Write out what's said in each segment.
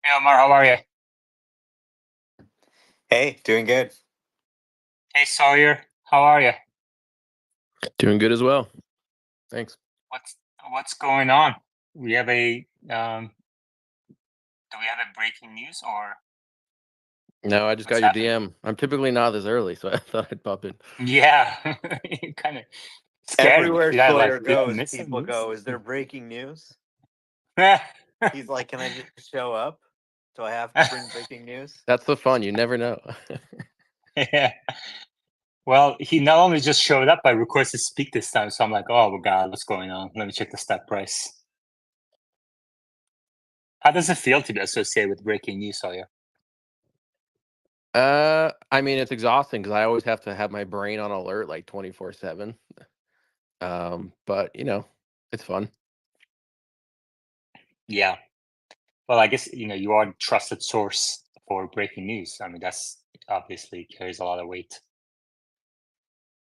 Hey Omar, how are you? Hey, doing good. Hey Sawyer, how are you? Doing good as well. Thanks. What's what's going on? We have a do we have a breaking news or No, I just what's got your happening? DM. I'm typically not this early, so I thought I'd pop in. Yeah, you kind of scared me. Everywhere Did I Sawyer did I goes, miss some people news? go, "Is there breaking news?" He's like, "Can I just show up? Do I have to bring breaking news?" That's the fun. You never know. Yeah. Well, he not only just showed up, I requested to speak this time, so I'm like, oh God, what's going on? Let me check the stock price. How does it feel to be associated with breaking news, Sawyer? I mean, it's exhausting because I always have to have my brain on alert like 24/7. But it's fun. Yeah. Well, I guess you are a trusted source for breaking news. I mean, that's obviously carries a lot of weight.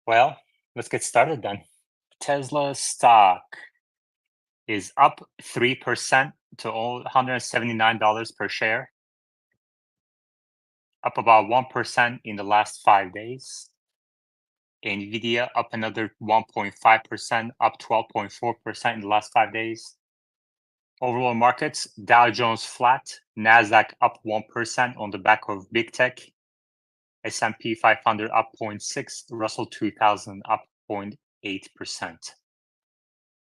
Well, let's get started then. Tesla stock is up 3% to $179 per share, up about 1% in the last 5 days. Nvidia up another 1.5%, up 12.4% in the last 5 days. Overall markets, Dow Jones flat, Nasdaq up 1% on the back of big tech, S&P 500 up 0.6, Russell 2000 up 0.8%.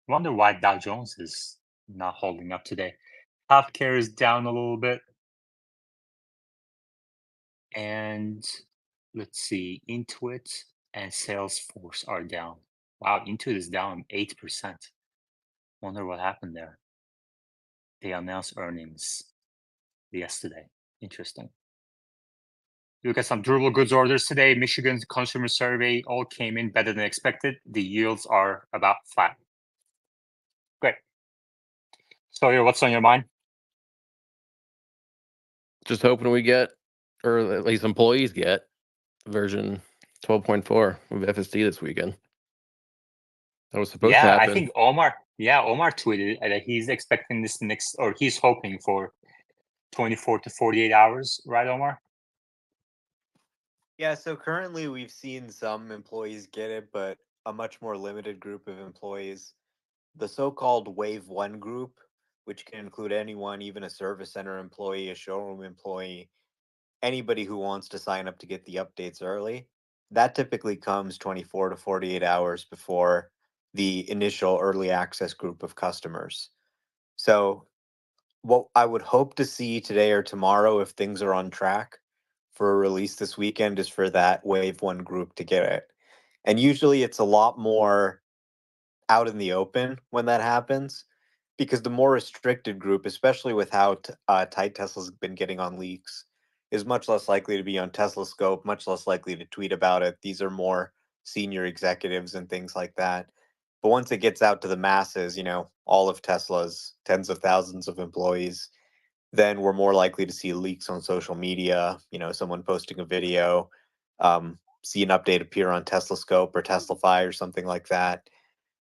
Wonder why Dow Jones is not holding up today. Healthcare is down a little bit. And let's see, Intuit and Salesforce are down. Wow, Intuit is down 8%. Wonder what happened there. They announced earnings yesterday. Interesting. You look at some durable goods orders today. Michigan's consumer survey all came in better than expected. The yields are about flat. Great. So, what's on your mind? Just hoping we get, or at least employees get, version 12.4 of FSD this weekend. That was supposed to Yeah, I happen. think Omar tweeted that he's expecting this next, or he's hoping for 24 to 48 hours, right, Omar? Yeah, so currently we've seen some employees get it, but a much more limited group of employees. The so-called Wave 1 group, which can include anyone, even a service center employee, a showroom employee, anybody who wants to sign up to get the updates early, that typically comes 24 to 48 hours before the initial early access group of customers. So, what I would hope to see today or tomorrow, if things are on track for a release this weekend, is for that Wave 1 group to get it. And usually it's a lot more out in the open when that happens because the more restricted group, especially with how tight Tesla's been getting on leaks, is much less likely to be on Tesla Scope, much less likely to tweet about it. These are more senior executives and things like that. But once it gets out to the masses, all of Tesla's tens of thousands of employees, then we're more likely to see leaks on social media, someone posting a video, see an update appear on Tesla Scope or Teslafy or something like that.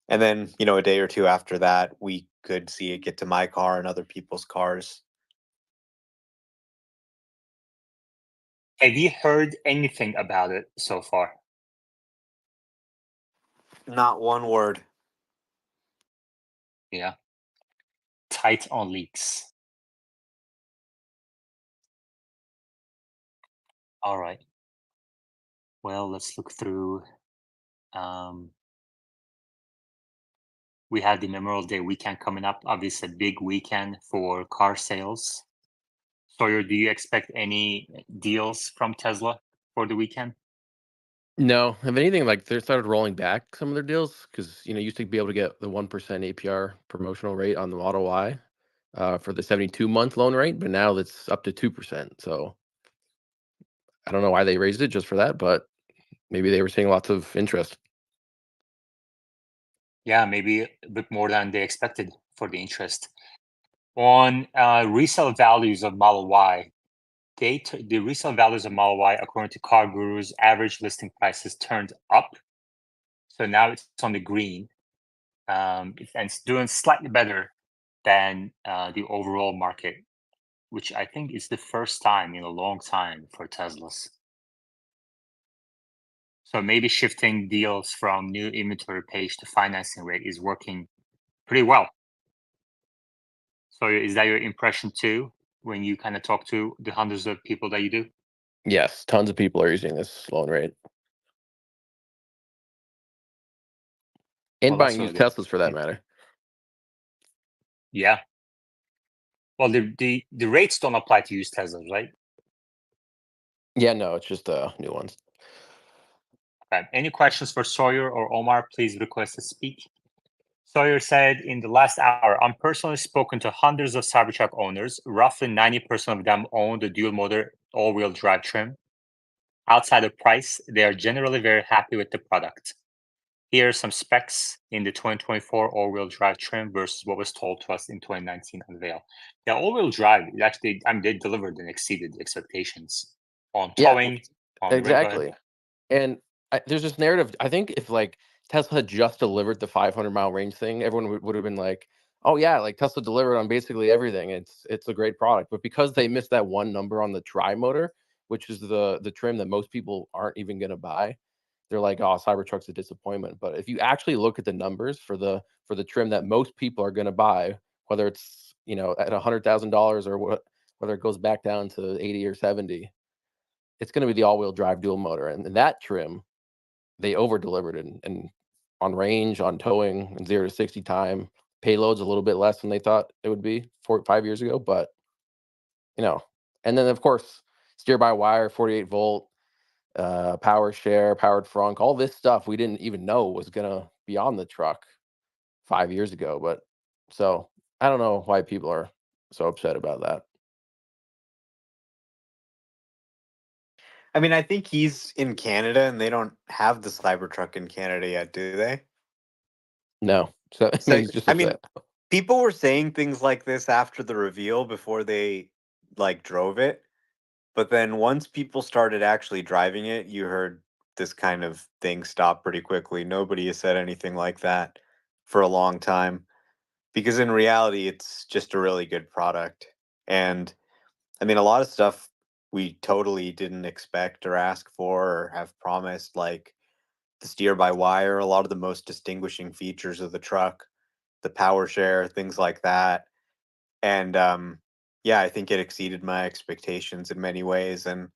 And then, a day or two after that, we could see it get to my car and other people's cars. Have you heard anything about it so far? Not one word. Yeah. Tight on leaks. All right. Well, let's look through. Um, we have the Memorial Day weekend coming up. Obviously, a big weekend for car sales. Sawyer, do you expect any deals from Tesla for the weekend? No, if anything, like they started rolling back some of their deals because used to be able to get the 1% APR promotional rate on the Model Y for the 72-month loan rate, but now it's up to 2%. So I don't know why they raised it just for that, but maybe they were seeing lots of interest. Yeah, maybe a bit more than they expected for the interest. On resale values of Model Y, the resale values of Model Y, according to Car Guru's average listing prices turned up. So now it's on the green, and it's doing slightly better than the overall market. which I think is the first time in a long time for Teslas. So maybe shifting deals from new inventory page to financing rate is working pretty well. So is that your impression too when you kind of talk to the hundreds of people that you do? Yes, tons of people are using this loan rate and Well, that's buying really used good. Teslas for that matter. Yeah. Well, the rates don't apply to used Teslas, right? Yeah, no, it's just new ones. Any questions for Sawyer or Omar? Please request to speak. Sawyer said in the last hour, I'm personally spoken to hundreds of Cybertruck owners. Roughly 90% of them own the dual motor all-wheel drive trim. Outside of price, they are generally very happy with the product. Here are some specs in the 2024 all-wheel drive trim versus what was told to us in 2019 unveil. Yeah, all-wheel drive, actually, they delivered and exceeded expectations on Yeah, towing, on range. Go ahead. exactly. And there's this narrative. I think if like Tesla had just delivered the 500-mile range thing, everyone would have been like, "Oh yeah, like Tesla delivered on basically everything. It's a great product." But because they missed that one number on the tri motor, which is the trim that most people aren't even going to buy, they're like, "Oh, Cybertruck's a disappointment." But if you actually look at the numbers for the trim that most people are going to buy, whether it's at $100,000 or whether it goes back down to 80 or 70, it's going to be the all-wheel drive dual motor, and that trim they over delivered and on range, on towing, and 0 to 60 time. Payload's a little bit less than they thought it would be 5 years ago, but you know, and then of course steer by wire, 48-volt, power share, powered frunk, all this stuff we didn't even know was gonna be on the truck 5 years ago. But so I don't know why people are so upset about that. I mean, I think he's in Canada and they don't have the Cybertruck in Canada yet, do they? No, so So, he's just I mean, upset. people were saying things like this after the reveal before they like drove it. But then once people started actually driving it, you heard this kind of thing stop pretty quickly. Nobody has said anything like that for a long time because in reality, it's just a really good product. And I mean, a lot of stuff we totally didn't expect or ask for or have promised, like the steer by wire, a lot of the most distinguishing features of the truck, the power share, things like that. And yeah, I think it exceeded my expectations in many ways. And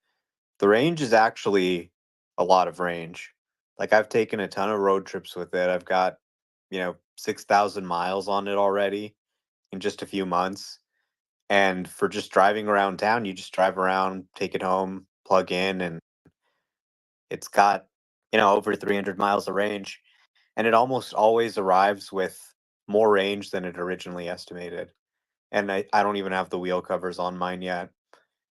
the range is actually a lot of range. Like I've taken a ton of road trips with it. I've got, 6,000 miles on it already in just a few months. And for just driving around town, you just drive around, take it home, plug in, and it's got, over 300 miles of range. And it almost always arrives with more range than it originally estimated. And I don't even have the wheel covers on mine yet.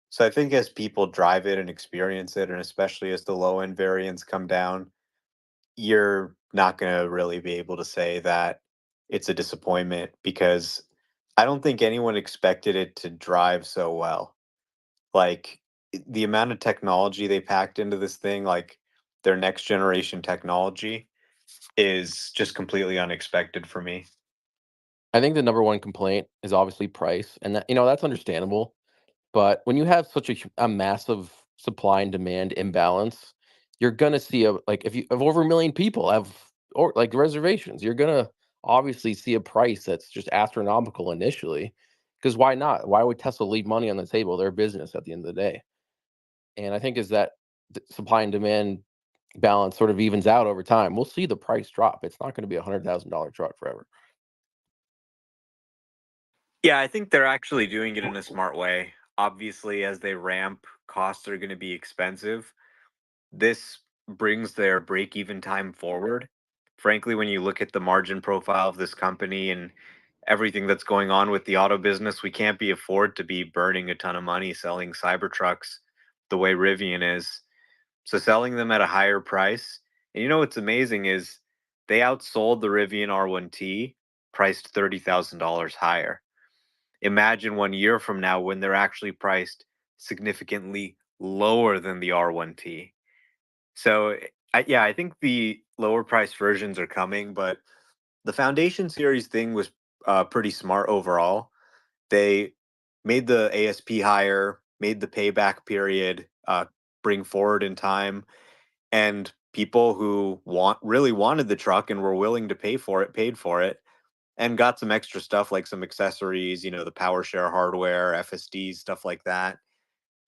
So I think as people drive it and experience it, and especially as the low end variants come down, you're not going to really be able to say that it's a disappointment because I don't think anyone expected it to drive so well. Like the amount of technology they packed into this thing, like their next generation technology, is just completely unexpected for me. I think the number one complaint is obviously price, and that's understandable. But when you have such a massive supply and demand imbalance, you're gonna see if over 1 million people have or like reservations, you're gonna obviously see a price that's just astronomical initially. Because why not? Why would Tesla leave money on the table? Their business at the end of the day. And I think as that supply and demand balance sort of evens out over time, we'll see the price drop. It's not going to be $100,000 truck forever. Yeah, I think they're actually doing it in a smart way. Obviously, as they ramp, costs are going to be expensive. This brings their break even time forward. Frankly, when you look at the margin profile of this company and everything that's going on with the auto business, we can't be afford to be burning a ton of money selling Cybertrucks the way Rivian is. So selling them at a higher price. And what's amazing is they outsold the Rivian R1T priced $30,000 higher. Imagine 1 year from now when they're actually priced significantly lower than the R1T. So, yeah, I think the lower price versions are coming, but the Foundation Series thing was pretty smart overall. They made the ASP higher, made the payback period bring forward in time, and people who really wanted the truck and were willing to pay for it paid for it, and got some extra stuff like some accessories, the power share hardware, FSDs, stuff like that.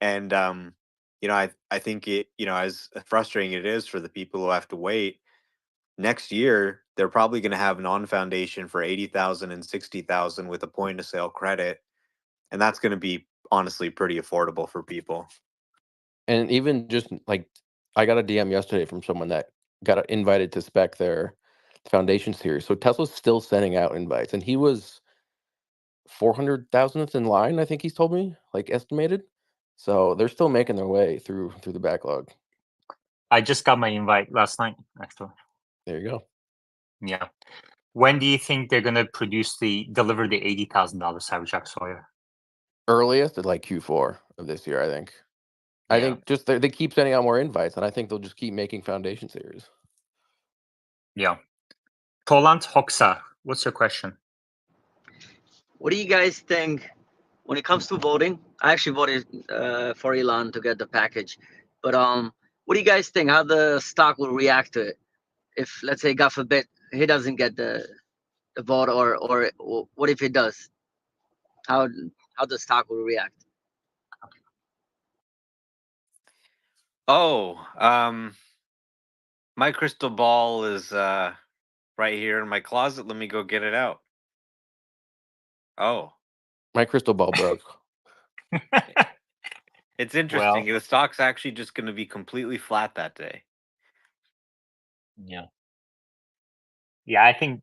And I think as frustrating it is for the people who have to wait, next year they're probably going to have non-foundation for 80,000 and 60,000 with a point of sale credit, and that's going to be honestly pretty affordable for people. And even just like I got a DM yesterday from someone that got invited to spec their foundation series. So Tesla's still sending out invites, and he was 400,000th in line, I think he's told me, like estimated. So they're still making their way through the backlog. I just got my invite last night, actually. There you go. Yeah. When do you think they're gonna deliver the $80,000 Cybertruck Sawyer? Earliest at like Q4 of this year, I think. I Yeah. think just they keep sending out more invites, and I think they'll just keep making foundation series. Yeah. Tolant Hoxa, what's your question? What do you guys think when it comes to voting? I actually voted for Elon to get the package, but what do you guys think? How the stock will react to it if, let's say, God forbid, he doesn't get the vote, or what if he does? How the stock will react? Oh, my crystal ball is right here in my closet. Let me go get it out. Oh, My crystal ball broke. it's interesting. Well, The stock's actually just going to be completely flat that day. yeah. Yeah, I think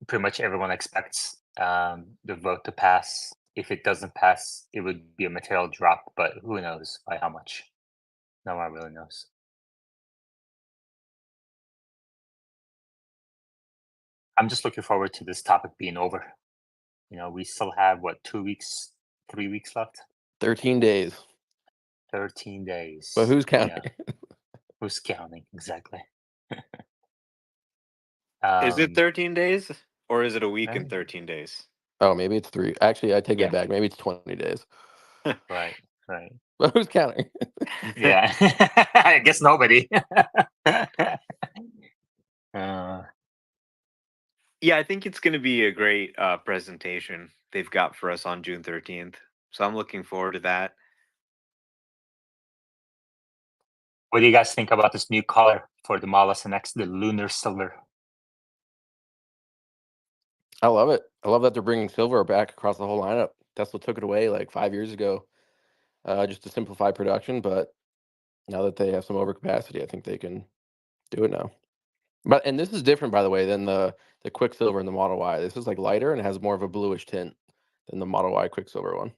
pretty much everyone expects the vote to pass. If it doesn't pass, it would be a material drop, but who knows by how much? No one really knows. I'm just looking forward to this topic being over. We still have what, 2 weeks, 3 weeks left? 13 days. 13 days. But who's counting? Yeah. Who's counting? Exactly. Is it 13 days or is it a week and right? 13 days? Oh, maybe it's 3. Actually, I take Yeah. that back. Maybe it's 20 days. Right. But who's counting? Yeah. I guess nobody. Yeah, I think it's going to be a great presentation they've got for us on June 13th. So I'm looking forward to that. What do you guys think about this new color for the Model S and X, the lunar silver? I love it. I love that they're bringing silver back across the whole lineup. Tesla took it away like 5 years ago, just to simplify production. But now that they have some overcapacity, I think they can do it now. And this is different, by the way, than the Quicksilver and the Model Y. This is like lighter and it has more of a bluish tint than the Model Y Quicksilver one.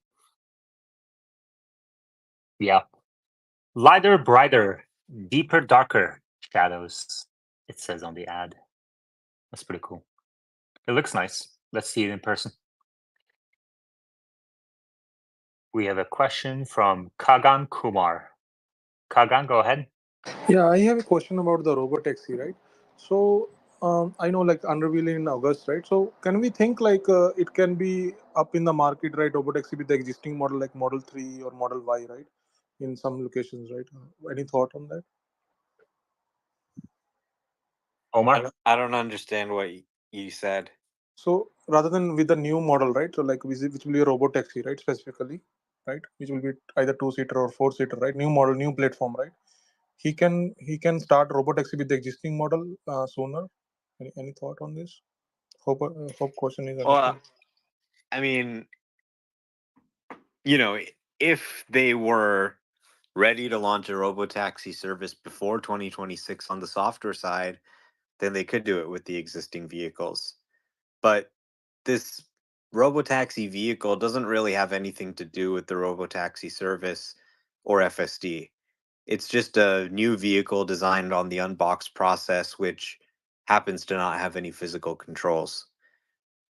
Yeah. Lighter, brighter, deeper, darker shadows, it says on the ad. That's pretty cool. It looks nice. Let's see it in person. We have a question from Kagan Kumar. Kagan, go ahead. Yeah, I have a question about the Robotaxi, right? So I know like unrevealing in August, right? So can we think like it can be up in the market, right? Robotaxi with the existing model like Model 3 or Model Y, right? In some locations, right? Any thought on that? Omar? I don't understand what you said. So rather than with the new model, right? So like which will be a Robotaxi, right? Specifically, right? Which will be either 2-seater or 4-seater, right? New model, new platform, right? He can start Robotaxi with the existing model sooner. Any thought on this? Hope question is Well, understood. I mean, if they were ready to launch a Robotaxi service before 2026 on the software side, then they could do it with the existing vehicles. But this Robotaxi vehicle doesn't really have anything to do with the Robotaxi service or FSD. It's just a new vehicle designed on the unbox process, which happens to not have any physical controls.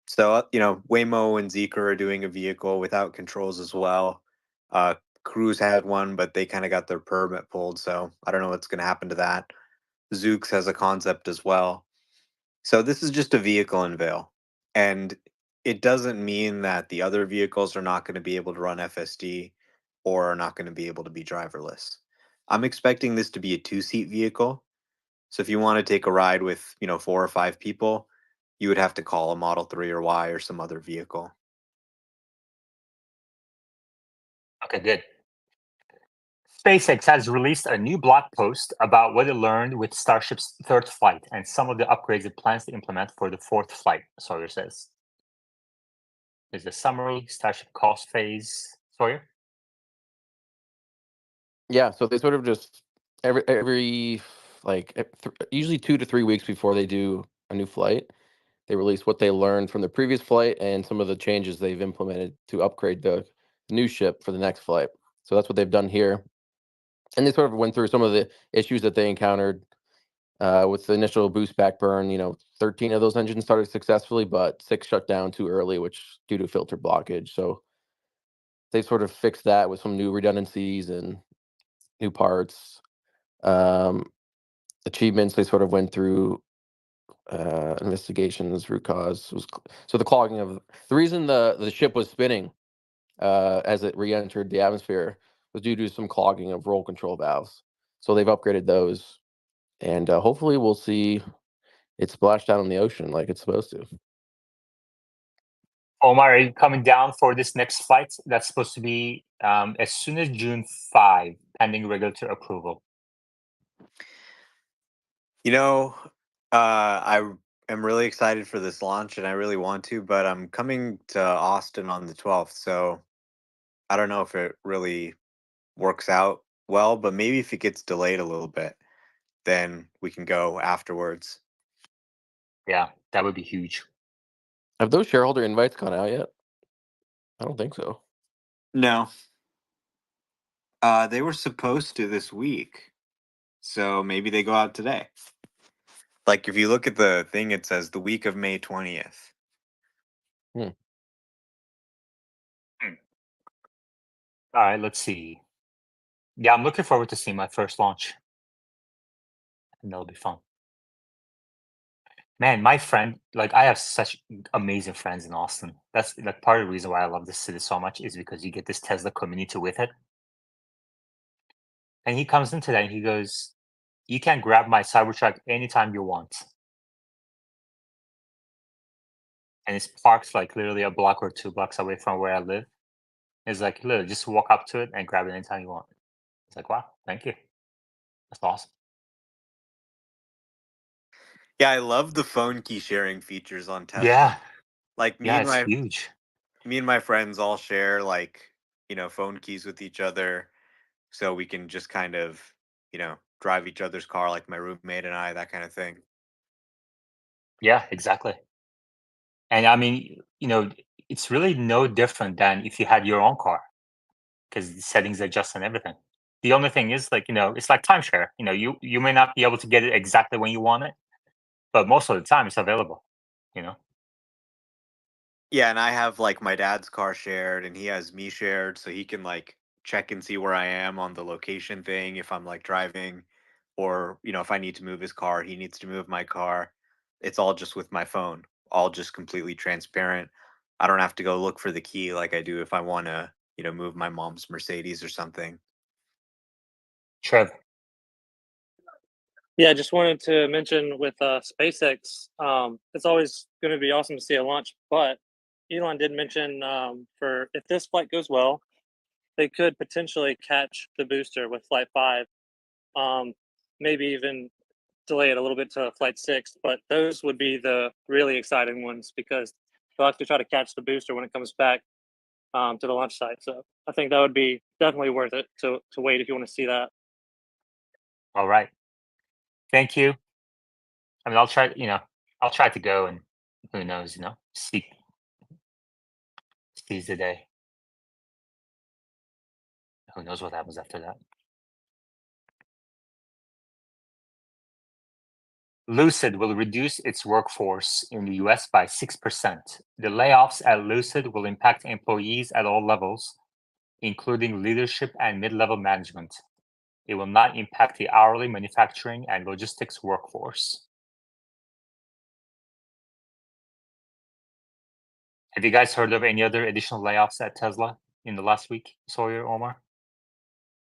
So, Waymo and Zeekr are doing a vehicle without controls as well. Cruise had one, but they kind of got their permit pulled. So I don't know what's going to happen to that. Zoox has a concept as well. So this is just a vehicle unveil. And it doesn't mean that the other vehicles are not going to be able to run FSD or are not going to be able to be driverless. I'm expecting this to be a two-seat vehicle. So if you want to take a ride with, 4 or 5 people, you would have to call a Model 3 or Y or some other vehicle. Okay, good. SpaceX has released a new blog post about what it learned with Starship's third flight and some of the upgrades it plans to implement for the fourth flight, Sawyer says. There's a summary, Starship cost phase. Sawyer? Yeah, so they sort of just every like usually 2 to 3 weeks before they do a new flight, they release what they learned from the previous flight and some of the changes they've implemented to upgrade the new ship for the next flight. So that's what they've done here. And they sort of went through some of the issues that they encountered with the initial boost back burn. 13 of those engines started successfully, but 6 shut down too early, which due to filter blockage. So they've sort of fixed that with some new redundancies and new parts. Achievements, they sort of went through investigations, root cause was so the clogging of the reason the ship was spinning as it re-entered the atmosphere was due to some clogging of roll control valves. So they've upgraded those, and hopefully we'll see it splash down in the ocean like it's supposed to. Omar, are you coming down for this next flight? That's supposed to be as soon as June 5, pending regulatory approval. I am really excited for this launch and I really want to, but I'm coming to Austin on the 12th, so I don't know if it really works out well, but maybe if it gets delayed a little bit, then we can go afterwards. Yeah, that would be huge. Have those shareholder invites gone out yet? I don't think so. No. They were supposed to this week, so maybe they go out today. Like if you look at the thing, it says the week of May 20th. All right, let's see. Yeah, I'm looking forward to seeing my first launch. And that'll be fun. Man, my friend, like I have such amazing friends in Austin. That's like part of the reason why I love this city so much is because you get this Tesla community with it. And he comes in today and he goes, "You can grab my Cybertruck anytime you want." And it's parked like literally a block or 2 blocks away from where I live. It's like literally just walk up to it and grab it anytime you want. It's like, wow, thank you. That's awesome. Yeah, I love the phone key sharing features on Tesla. Yeah, Like yeah, it's huge. me and my friends all share phone keys with each other, so we can just kind of, drive each other's car, like my roommate and I, that kind of thing. Yeah, exactly. And I mean, it's really no different than if you had your own car because the settings adjust and everything. The only thing is like, it's like timeshare. You may not be able to get it exactly when you want it, but most of the time it's available, you know? Yeah, and I have like my dad's car shared and he has me shared, so he can like check and see where I am on the location thing if I'm like driving, or if I need to move his car, he needs to move my car. It's all just with my phone, all just completely transparent. I don't have to go look for the key like I do if I want to, move my mom's Mercedes or something. Trev. Yeah, I just wanted to mention with SpaceX, it's always going to be awesome to see a launch. But Elon did mention for if this flight goes well, they could potentially catch the booster with Flight 5, maybe even delay it a little bit to Flight 6. But those would be the really exciting ones because they'll have to try to catch the booster when it comes back to the launch site. So I think that would be definitely worth it to wait if you want to see that. All right. Thank you. I mean, I'll try to go and who knows, seize the day. Who knows what happens after that. Lucid will reduce its workforce in the US by 6%. The layoffs at Lucid will impact employees at all levels, including leadership and mid-level management. It will not impact the hourly manufacturing and logistics workforce. Have you guys heard of any other additional layoffs at Tesla in the last week, Sawyer, Omar?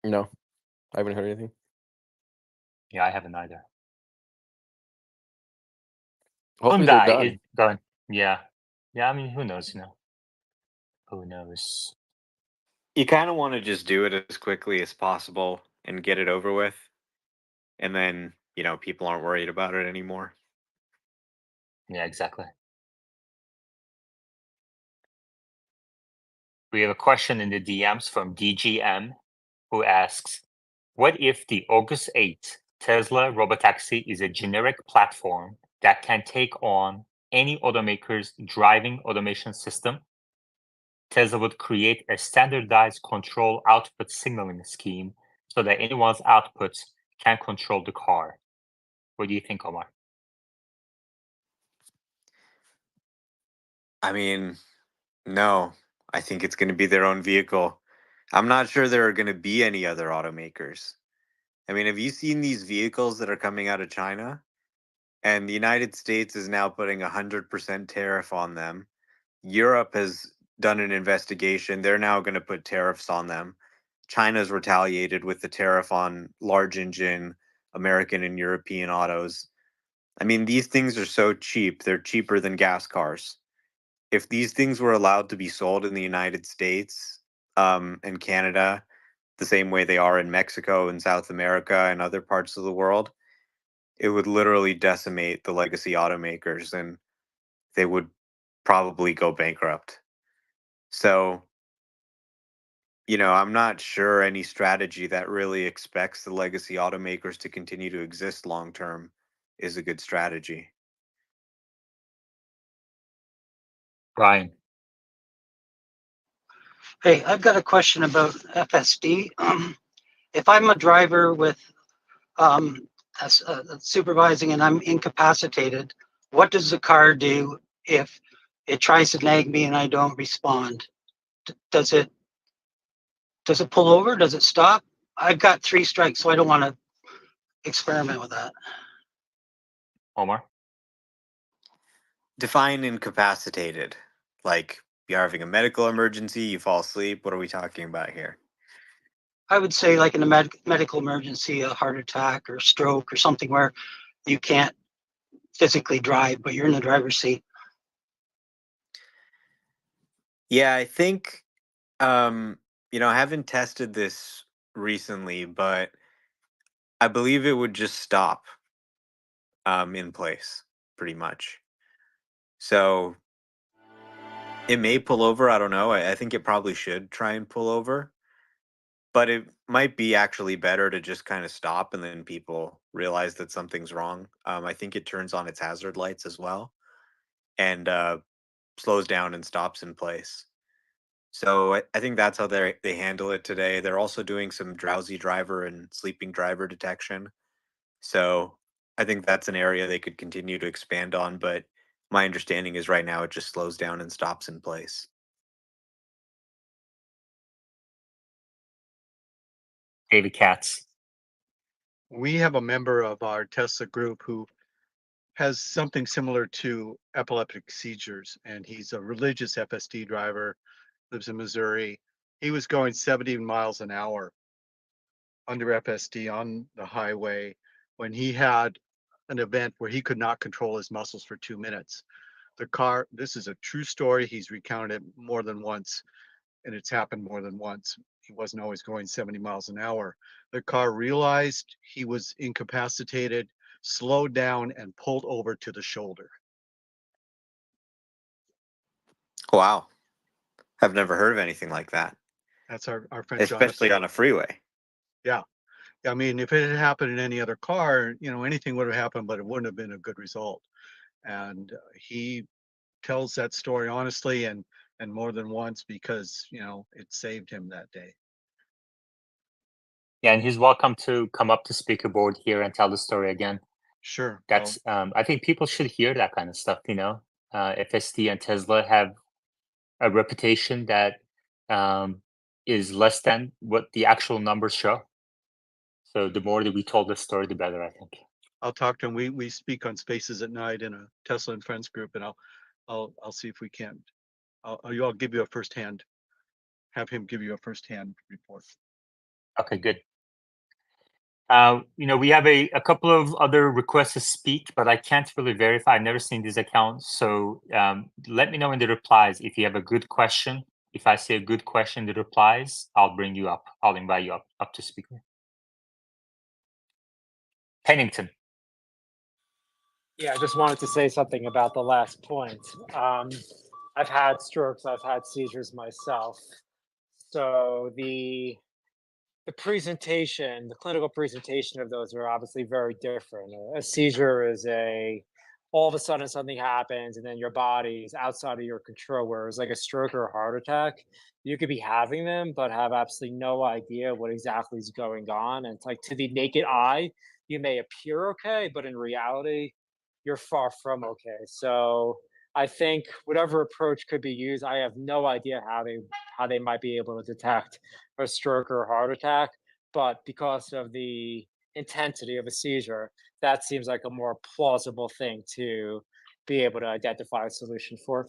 No, I haven't heard anything. Yeah, I haven't either. Hopefully they're Hyundai done. is done. Yeah. Yeah, I mean, who knows, Who knows? You kind of want to just do it as quickly as possible and get it over with. And then, people aren't worried about it anymore. Yeah, exactly. We have a question in the DMs from DGM who asks, what if the August 8th Tesla Robotaxi is a generic platform that can take on any automaker's driving automation system? Tesla would create a standardized control output signaling scheme so that anyone's outputs can control the car. What do you think, Omar? I mean, no, I think it's going to be their own vehicle. I'm not sure there are going to be any other automakers. I mean, have you seen these vehicles that are coming out of China? And the United States is now putting 100% tariff on them. Europe has done an investigation. They're now going to put tariffs on them. China's retaliated with the tariff on large engine American and European autos. I mean, these things are so cheap. They're cheaper than gas cars. If these things were allowed to be sold in the United States and Canada, the same way they are in Mexico and South America and other parts of the world, it would literally decimate the legacy automakers and they would probably go bankrupt. So, I'm not sure any strategy that really expects the legacy automakers to continue to exist long term is a good strategy. Brian. Hey, I've got a question about FSD. If I'm a driver with supervising and I'm incapacitated, what does the car do if it tries to nag me and I don't respond? Does it pull over? Does it stop? I've got 3 strikes, so I don't want to experiment with that. Omar? Define incapacitated. Like you're having a medical emergency, you fall asleep. What are we talking about here? I would say like in a medical emergency, a heart attack or stroke or something where you can't physically drive, but you're in the driver's seat. Yeah, I think I haven't tested this recently, but I believe it would just stop in place pretty much. So it may pull over. I don't know. I think it probably should try and pull over, but it might be actually better to just kind of stop and then people realize that something's wrong. I think it turns on its hazard lights as well and slows down and stops in place. So I think that's how they handle it today. They're also doing some drowsy driver and sleeping driver detection. So I think that's an area they could continue to expand on. But my understanding is right now it just slows down and stops in place. David Katz. We have a member of our Tesla group who has something similar to epileptic seizures, and he's a religious FSD driver, lives in Missouri. He was going 70 miles an hour under FSD on the highway when he had an event where he could not control his muscles for 2 minutes. The car, this is a true story. He's recounted it more than once, and it's happened more than once. He wasn't always going 70 miles an hour. The car realized he was incapacitated, slowed down, and pulled over to the shoulder. Wow. I've never heard of anything like that. That's our friend Especially Jonathan. on a freeway. Yeah. I mean, if it had happened in any other car, anything would have happened, but it wouldn't have been a good result. And he tells that story honestly and more than once because, it saved him that day. Yeah, and he's welcome to come up to speaker board here and tell the story again. Sure. That's I think people should hear that kind of stuff, FSD and Tesla have a reputation that is less than what the actual numbers show. So the more that we told this story, the better, I think. I'll talk to him. We speak on Spaces at night in a Tesla and Friends group, and I'll see if we can I'll give you a firsthand. Have him give you a firsthand report. Okay, good. We have a couple of other requests to speak, but I can't really verify. I've never seen these accounts. So let me know in the replies if you have a good question. If I see a good question in the replies, I'll bring you up. I'll invite you up to speak. Pennington. Yeah, I just wanted to say something about the last point. I've had strokes, I've had seizures myself. So the presentation, the clinical presentation of those are obviously very different. A seizure is all of a sudden something happens and then your body's outside of your control, whereas like a stroke or a heart attack, you could be having them but have absolutely no idea what exactly is going on. And it's like to the naked eye, you may appear okay, but in reality, you're far from okay. So I think whatever approach could be used, I have no idea how they might be able to detect a stroke or a heart attack, but because of the intensity of a seizure, that seems like a more plausible thing to be able to identify a solution for.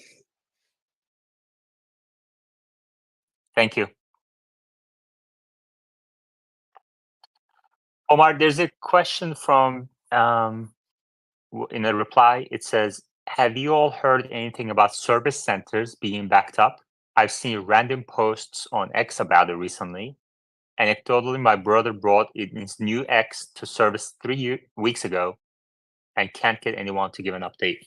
Thank you. Omar, there's a question from in a reply. It says, have you all heard anything about service centers being backed up? I've seen random posts on X about it recently. Anecdotally, my brother brought his new X to service 3 weeks ago and can't get anyone to give an update.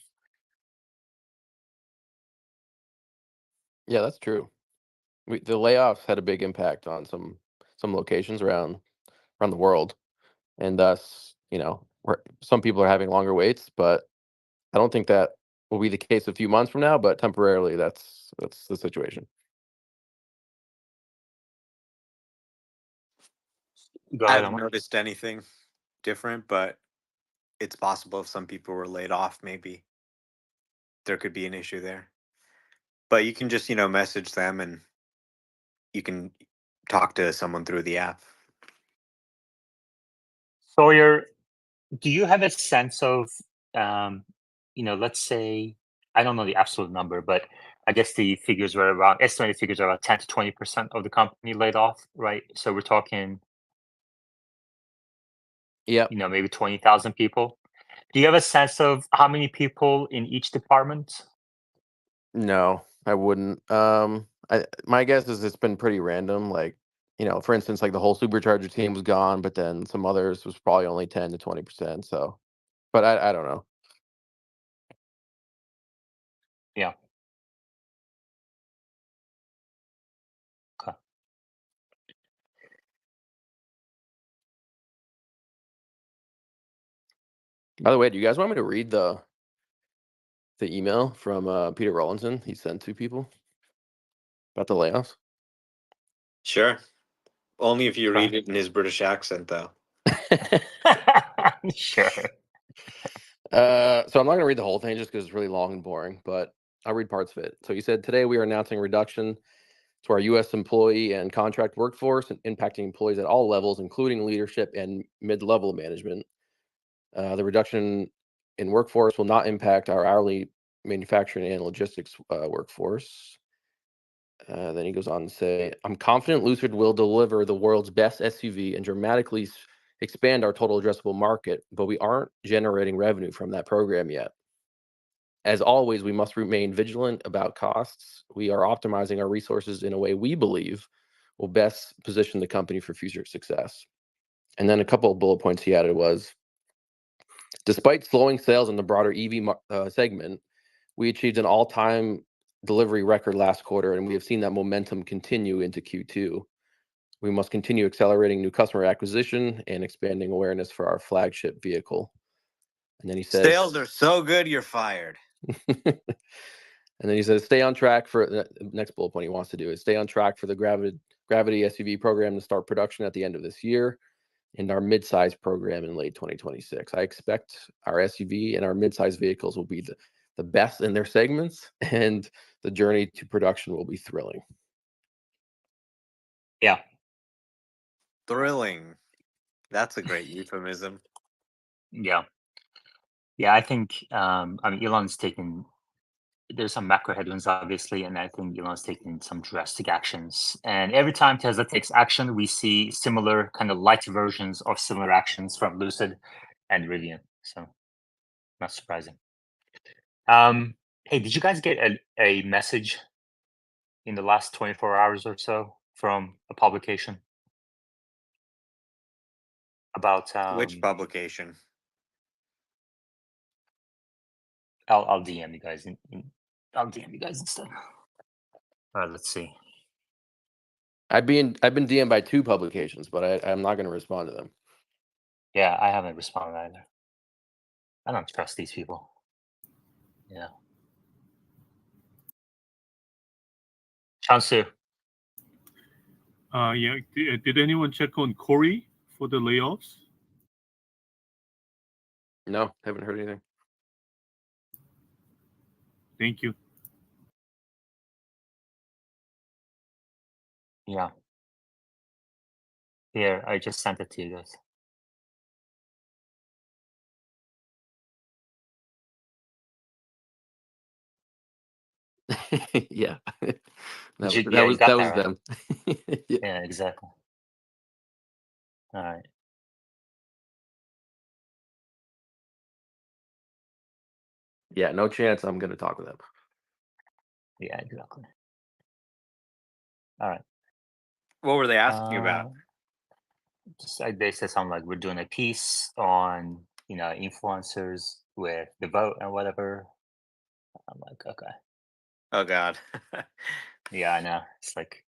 Yeah, that's true. The layoffs had a big impact on some locations around the world, and thus, some people are having longer waits, but I don't think that will be the case a few months from now. But temporarily, that's the situation. Go I ahead, haven't Omar. noticed anything different, but it's possible if some people were laid off, maybe there could be an issue there. But you can just, message them and you can talk to someone through the app. Sawyer, do you have a sense of, let's say, I don't know the absolute number, but I guess the figures were around, estimated figures are about 10 to 20% of the company laid off, right? So we're talking, Yeah. maybe 20,000 people. Do you have a sense of how many people in each department? No, I wouldn't. My guess is it's been pretty random. Like, for instance, like the whole supercharger team was gone, but then some others was probably only 10 to 20%. So, but I don't know. Yeah. Okay. By the way, do you guys want me to read the email from Peter Rawlinson he sent to people about the layoffs? Sure. Only if you Okay. read it in his British accent, though. Sure. So I'm not going to read the whole thing just because it's really long and boring, but I'll read parts of it. So he said, today we are announcing a reduction to our U.S. employee and contract workforce, and impacting employees at all levels, including leadership and mid-level management. The reduction in workforce will not impact our hourly manufacturing and logistics workforce. Then he goes on to say, I'm confident Lucid will deliver the world's best SUV and dramatically expand our total addressable market, but we aren't generating revenue from that program yet. As always, we must remain vigilant about costs. We are optimizing our resources in a way we believe will best position the company for future success. And then a couple of bullet points he added was, despite slowing sales in the broader EV segment, we achieved an all-time delivery record last quarter, and we have seen that momentum continue into Q2. We must continue accelerating new customer acquisition and expanding awareness for our flagship vehicle. And then he says, sales are so good, you're fired. And then he says, stay on track for the next bullet point he wants to do is stay on track for the Gravity SUV program to start production at the end of this year, and our midsize program in late 2026. I expect our SUV and our midsize vehicles will be the best in their segments, and the journey to production will be thrilling. Yeah. Thrilling. That's a great euphemism. Yeah. Yeah, I think Elon's taken there's some macro headwinds, obviously, and I think Elon's taking some drastic actions. And every time Tesla takes action, we see similar kind of light versions of similar actions from Lucid and Rivian. So not surprising. Hey, did you guys get a message in the last 24 hours or so from a publication about Which publication? I'll DM you guys. I'll DM you guys instead. All right, let's see. I've been DM'd by 2 publications, but I'm not going to respond to them. Yeah, I haven't responded either. I don't trust these people. Yeah. Chansu. Yeah. Did anyone check on Corey for the layoffs? No, haven't heard anything. Thank you. Yeah. Here, I just sent it to you guys. Yeah. That You was got that right. them. Yeah. Yeah, exactly. All right. Yeah, no chance I'm going to talk to them. Yeah, exactly. All right. What were they asking about? Just like they said something like we're doing a piece on influencers with the vote and whatever. I'm like, okay. Oh God. Yeah, I know. It's like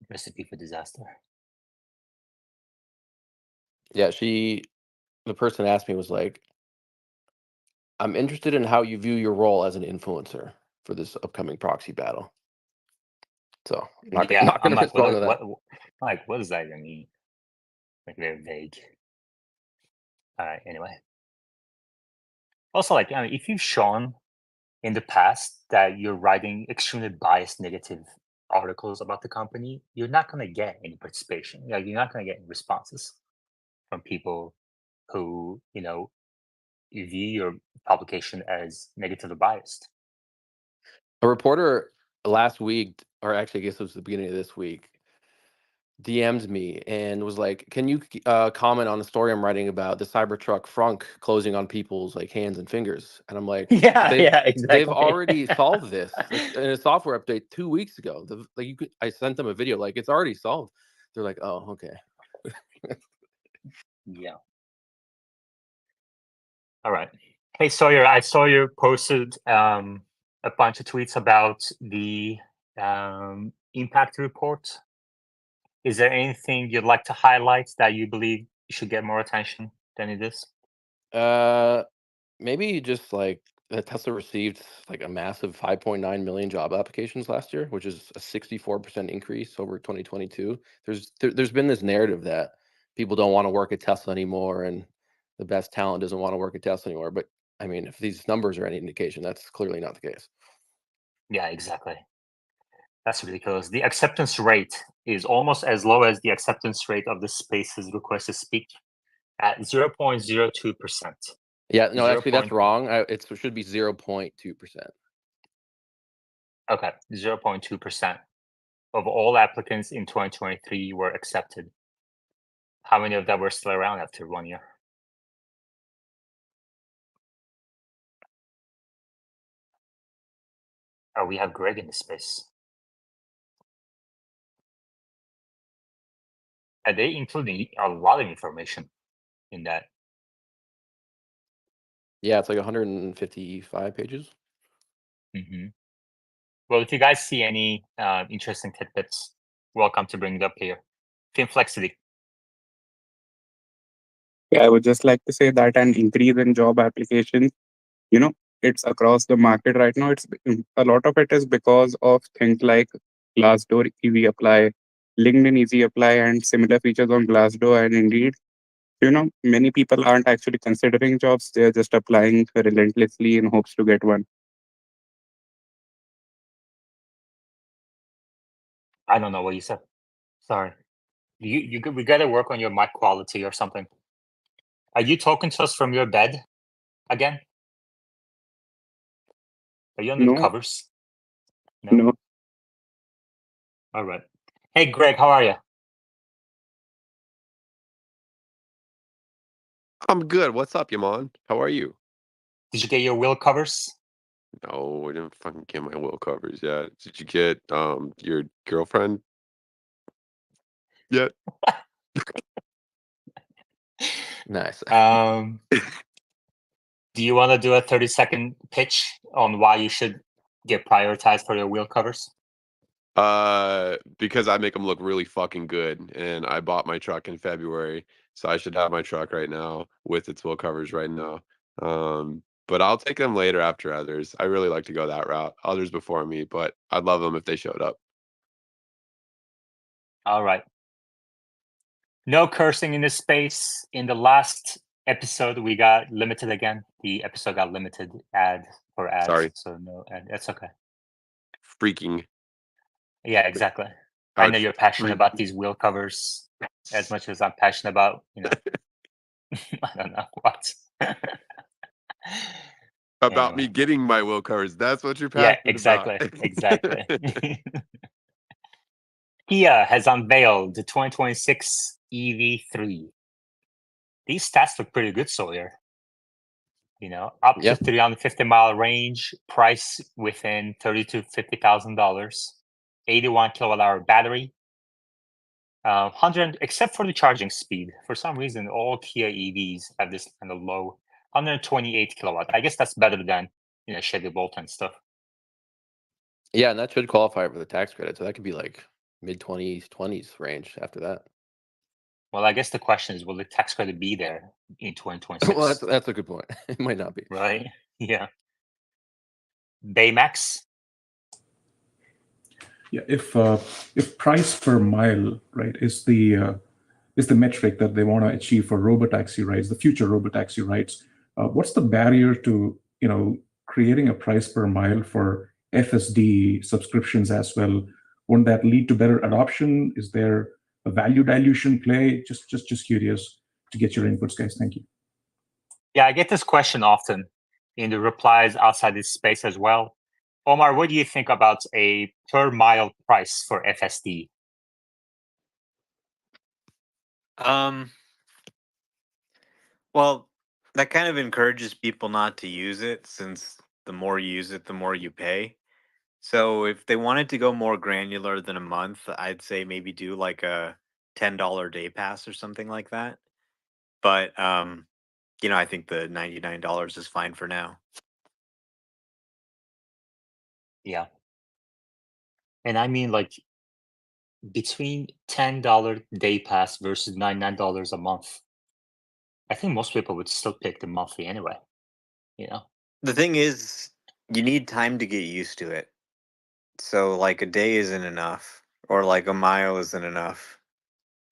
recipe for disaster. Yeah, the person asked me was like, I'm interested in how you view your role as an influencer for this upcoming proxy battle. So not Yeah, not I'm going to like, respond to that. what does that even mean? Like very vague. All right. Anyway. Also, like, I mean, if you've shown in the past that you're writing extremely biased negative articles about the company, you're not going to get any participation. You're not going to get any responses from people who view your publication as negatively biased. A reporter last week, or actually I guess it was the beginning of this week, DM'd me and was like, can you comment on the story I'm writing about the Cybertruck frunk closing on people's like hands and fingers? And I'm like, Yeah, they've exactly. already solved this like in a software update 2 weeks ago. I sent them a video like it's already solved. They're like, oh, okay. Yeah. All right. Hey Sawyer, I saw you posted a bunch of tweets about the impact report. Is there anything you'd like to highlight that you believe should get more attention than it is? Maybe just like Tesla received like a massive 5.9 million job applications last year, which is a 64% increase over 2022. There's been this narrative that people don't want to work at Tesla anymore and the best talent doesn't want to work at Tesla anymore. But I mean, if these numbers are any indication, that's clearly not the case. Yeah, exactly. That's ridiculous. The acceptance rate is almost as low as the acceptance rate of the Space's request to speak at 0.02%. Yeah, no, 0. actually, that's wrong. It should be 0.2%. Okay, 0.2% of all applicants in 2023 were accepted. How many of them were still around after 1 year? Oh, we have Greg in the space. And they including a lot of information in that. Yeah, it's like 155 pages. Mm-hmm. Well, if you guys see any interesting tidbits, welcome to bring it up here. Finflexity. Yeah, I would just like to say that an increase in job applications, you know, it's across the market right now. A lot of it is because of things like Glassdoor Easy Apply, LinkedIn Easy Apply, and similar features on Glassdoor and Indeed. Many people aren't actually considering jobs; they're just applying relentlessly in hopes to get one. I don't know what you said. Sorry. We got to work on your mic quality or something. Are you talking to us from your bed again? Are you under No, the covers? No? no. All right. Hey, Greg, how are you? I'm good. What's up, Yaman? How are you? Did you get your wheel covers? No, I didn't fucking get my wheel covers yet. Did you get your girlfriend yet? Nice. Do you want to do a 30-second pitch on why you should get prioritized for your wheel covers? Because I make them look really fucking good, and I bought my truck in February, so I should have my truck right now with its wheel covers right now. But I'll take them later after others. I really like to go that route. Others before me, but I'd love them if they showed up. All right. No cursing in this space. In the last episode, we got limited again. The episode got limited for ads. Sorry. So no ad. That's okay. Freaking. Yeah, exactly. I know Ouch. you're passionate about these wheel covers as much as I'm passionate about, I don't know what. About me getting my wheel covers. That's what you're Yeah, passionate exactly. about. Exactly. Kia has unveiled the 2026 EV3. These stats look pretty good, Sawyer. Up to 350-mile range, price within $30,000 to $50,000, 81 kilowatt-hour battery, 100, except for the charging speed. For some reason, all Kia EVs have this kind of low 128 kilowatt. I guess that's better than Chevy Bolt and stuff. Yeah, and that should qualify for the tax credit. So that could be like mid-20s range after that. Well, I guess the question is, will the tax credit be there in 2026? Well, that's a good point. It might not be. Right? Yeah. Baymax. Yeah, if price per mile, right, is the metric that they want to achieve for robotaxi rides, the future robotaxi rides, what's the barrier to creating a price per mile for FSD subscriptions as well? Won't that lead to better adoption? Is there a value dilution play? Just curious to get your inputs, guys. Thank you. Yeah, I get this question often in the replies outside this space as well. Omar, what do you think about a per mile price for FSD? Well, that kind of encourages people not to use it, since the more you use it, the more you pay. So if they wanted to go more granular than a month, I'd say maybe do like a $10 day pass or something like that. But I think the $99 is fine for now. Yeah. And I mean, like, between $10 day pass versus $99 a month, I think most people would still pick the monthly anyway. The thing is, you need time to get used to it. So like a day isn't enough, or like a mile isn't enough.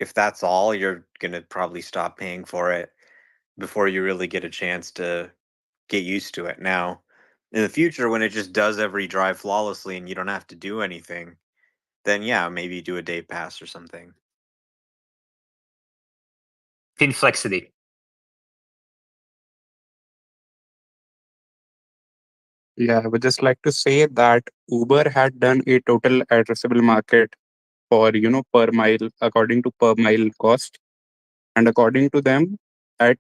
If that's all, you're gonna probably stop paying for it before you really get a chance to get used to it. Now, in the future, when it just does every drive flawlessly and you don't have to do anything, then yeah, maybe do a day pass or something. Finflexity. Yeah, I would just like to say that Uber had done a total addressable market for, per mile, according to per mile cost. And according to them, at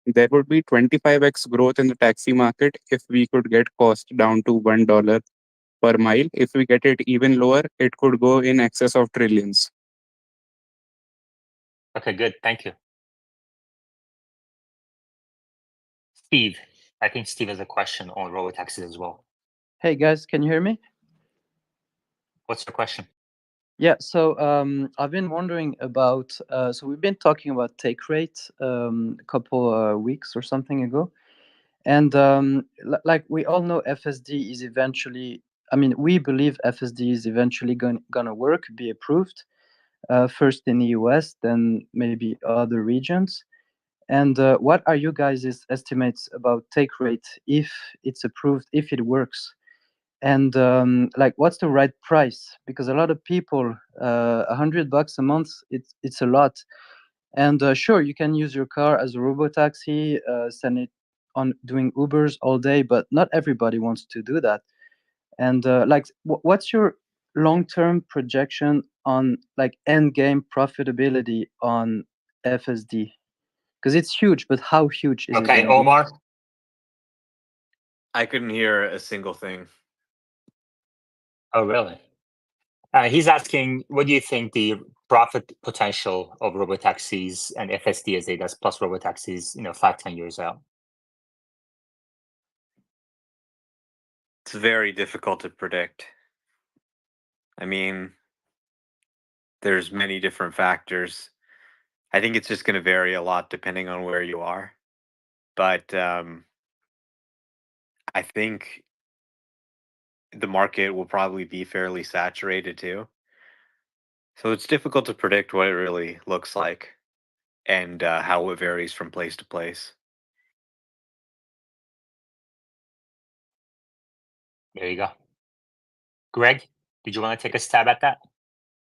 there would be 25x growth in the taxi market if we could get cost down to $1 per mile. If we get it even lower, it could go in excess of trillions. Okay, good. Thank you. Steve. I think Steve has a question on robotaxis as well. Hey guys, can you hear me? What's your question? Yeah, so I've been wondering about, so we've been talking about take rate a couple weeks or something ago. And like we all know, FSD is eventually, we believe FSD is eventually gonna work, be approved, first in the US, then maybe other regions. And what are you guys' estimates about take rate if it's approved, if it works? And what's the right price? Because a lot of people, $100 a month, it's a lot. And sure, you can use your car as a robotaxi, send it on doing Ubers all day, but not everybody wants to do that. And like, what's your long-term projection on like end game profitability on FSD? Because it's huge, but how huge is it Okay, going to be? Omar. I couldn't hear a single thing. Oh, really? He's asking, what do you think the profit potential of robotaxis and FSD as ADAS plus robotaxis, 5-10 years out? It's very difficult to predict. I mean, there's many different factors. I think it's just going to vary a lot depending on where you are. But I think the market will probably be fairly saturated too. So it's difficult to predict what it really looks like and how it varies from place to place. There you go. Greg, did you want to take a stab at that?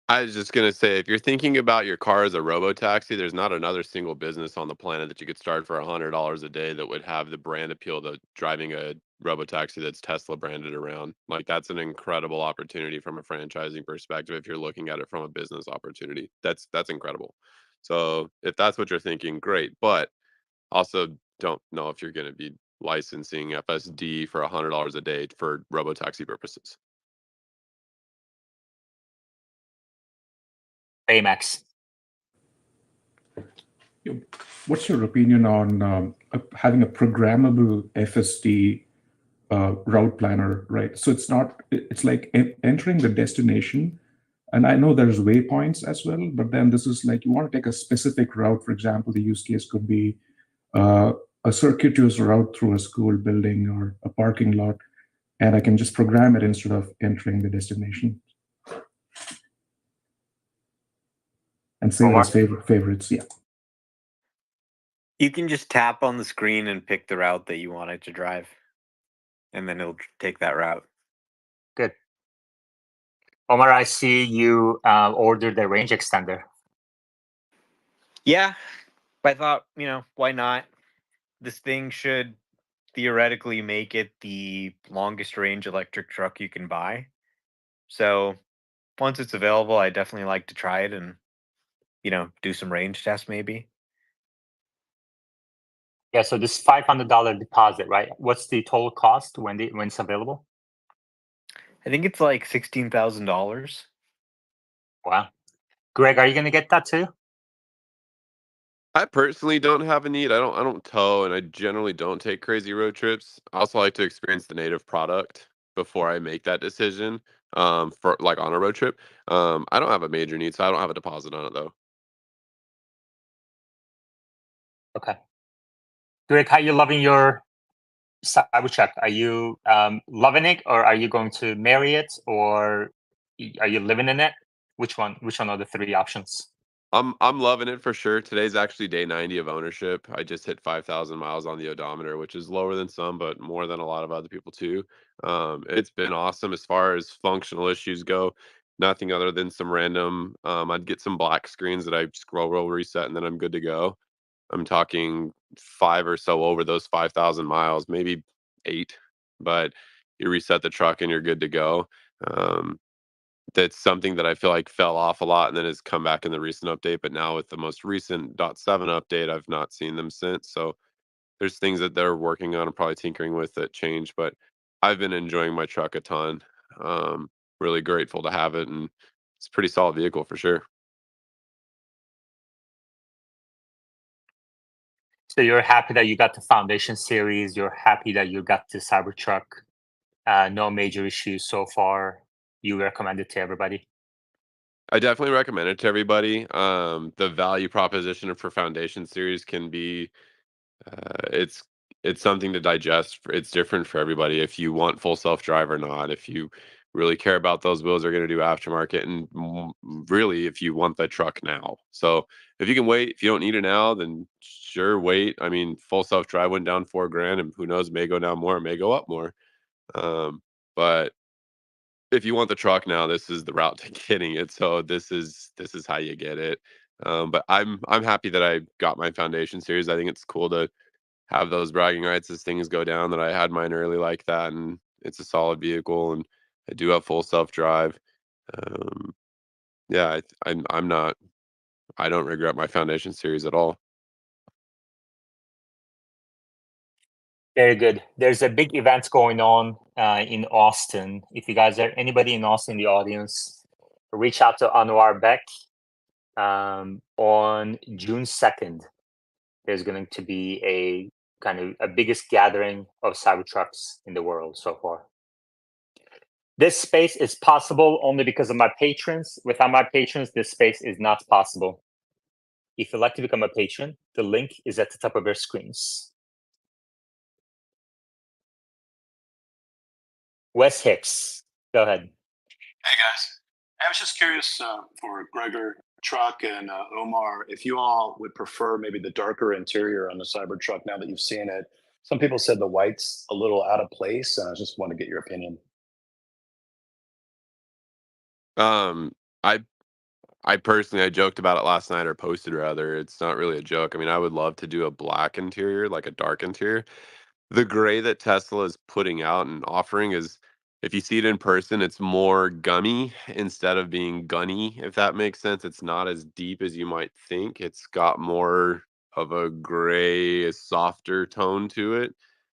I was just gonna say, if you're thinking about your car as a robotaxi, there's not another single business on the planet that you could start for $100 a day that would have the brand appeal to driving a robotaxi that's Tesla branded around. Like that's an incredible opportunity from a franchising perspective. If you're looking at it from a business opportunity, that's incredible. So if that's what you're thinking, great. But also don't know if you're going to be licensing FSD for $100 a day for robotaxi purposes. Baymax. What's your opinion on having a programmable FSD route planner, right? So it's like entering the destination. And I know there's waypoints as well, but then this is like you want to take a specific route. For example, the use case could be a circuitous route through a school building or a parking lot, and I can just program it instead of entering the destination. And save as favorites, yeah. You can just tap on the screen and pick the route that you want it to drive, and then it'll take that route. Good. Omar, I see you ordered the range extender. Yeah, I thought, why not? This thing should theoretically make it the longest range electric truck you can buy. So once it's available, I definitely like to try it and, do some range tests maybe. Yeah, so this $500 deposit, right? What's the total cost when it's available? I think it's like $16,000. Wow. Greg, are you going to get that too? I personally don't have a need. I don't tow, and I generally don't take crazy road trips. I also like to experience the native product before I make that decision. For like on a road trip. I don't have a major need, so I don't have a deposit on it though. Okay. Greg, how you loving your Cybertruck? Are you loving it, or are you going to marry it, or are you living in it? Which one are the three options? I'm loving it for sure. Today's actually day 90 of ownership. I just hit 5,000 miles on the odometer, which is lower than some, but more than a lot of other people too. It's been awesome as far as functional issues go. Nothing other than some random. I'd get some black screens that I scroll roll reset, and then I'm good to go. I'm talking 5 or so over those 5,000 miles, maybe 8, but you reset the truck and you're good to go. Um, that's something that I feel like fell off a lot and then has come back in the recent update. But now with the most recent .7 update, I've not seen them since. So there's things that they're working on and probably tinkering with that change. But I've been enjoying my truck a ton. Really grateful to have it, and it's a pretty solid vehicle for sure. So you're happy that you got the Foundation series. You're happy that you got the Cybertruck. No major issues so far. You recommend it to everybody? I definitely recommend it to everybody. The value proposition for Foundation series can be it's something to digest. It's different for everybody. If you want full self drive or not, if you really care about those wheels are going to do aftermarket, and really if you want the truck now. So if you can wait, if you don't need it now, then sure, wait. I mean, full self drive went down $4,000, and who knows, may go down more, may go up more. But if you want the truck now, this is the route to getting it. So this is how you get it. But I'm happy that I got my Foundation series. I think it's cool to have those bragging rights as things go down, that I had mine early like that, and it's a solid vehicle. And I do have full self-drive. Yeah, I'm not. I don't regret my Foundation series at all. Very good. There's a big event going on in Austin. If you guys are anybody in Austin in the audience, reach out to Anwar Beck. On June 2nd, there's going to be a kind of a biggest gathering of Cybertrucks in the world so far. This space is possible only because of my patrons. Without my patrons, this space is not possible. If you'd like to become a patron, the link is at the top of your screens. Wes Hicks, go ahead. Hey guys, I was just curious for Gregor, Truck, and Omar, if you all would prefer maybe the darker interior on the Cybertruck now that you've seen it. Some people said the white's a little out of place, and I just want to get your opinion. I personally, I joked about it last night, or posted rather. It's not really a joke. I mean, I would love to do a black interior, like a dark interior. The gray that Tesla is putting out and offering is, if you see it in person, it's more gummy instead of being gunny, if that makes sense. It's not as deep as you might think. It's got more of a gray, softer tone to it.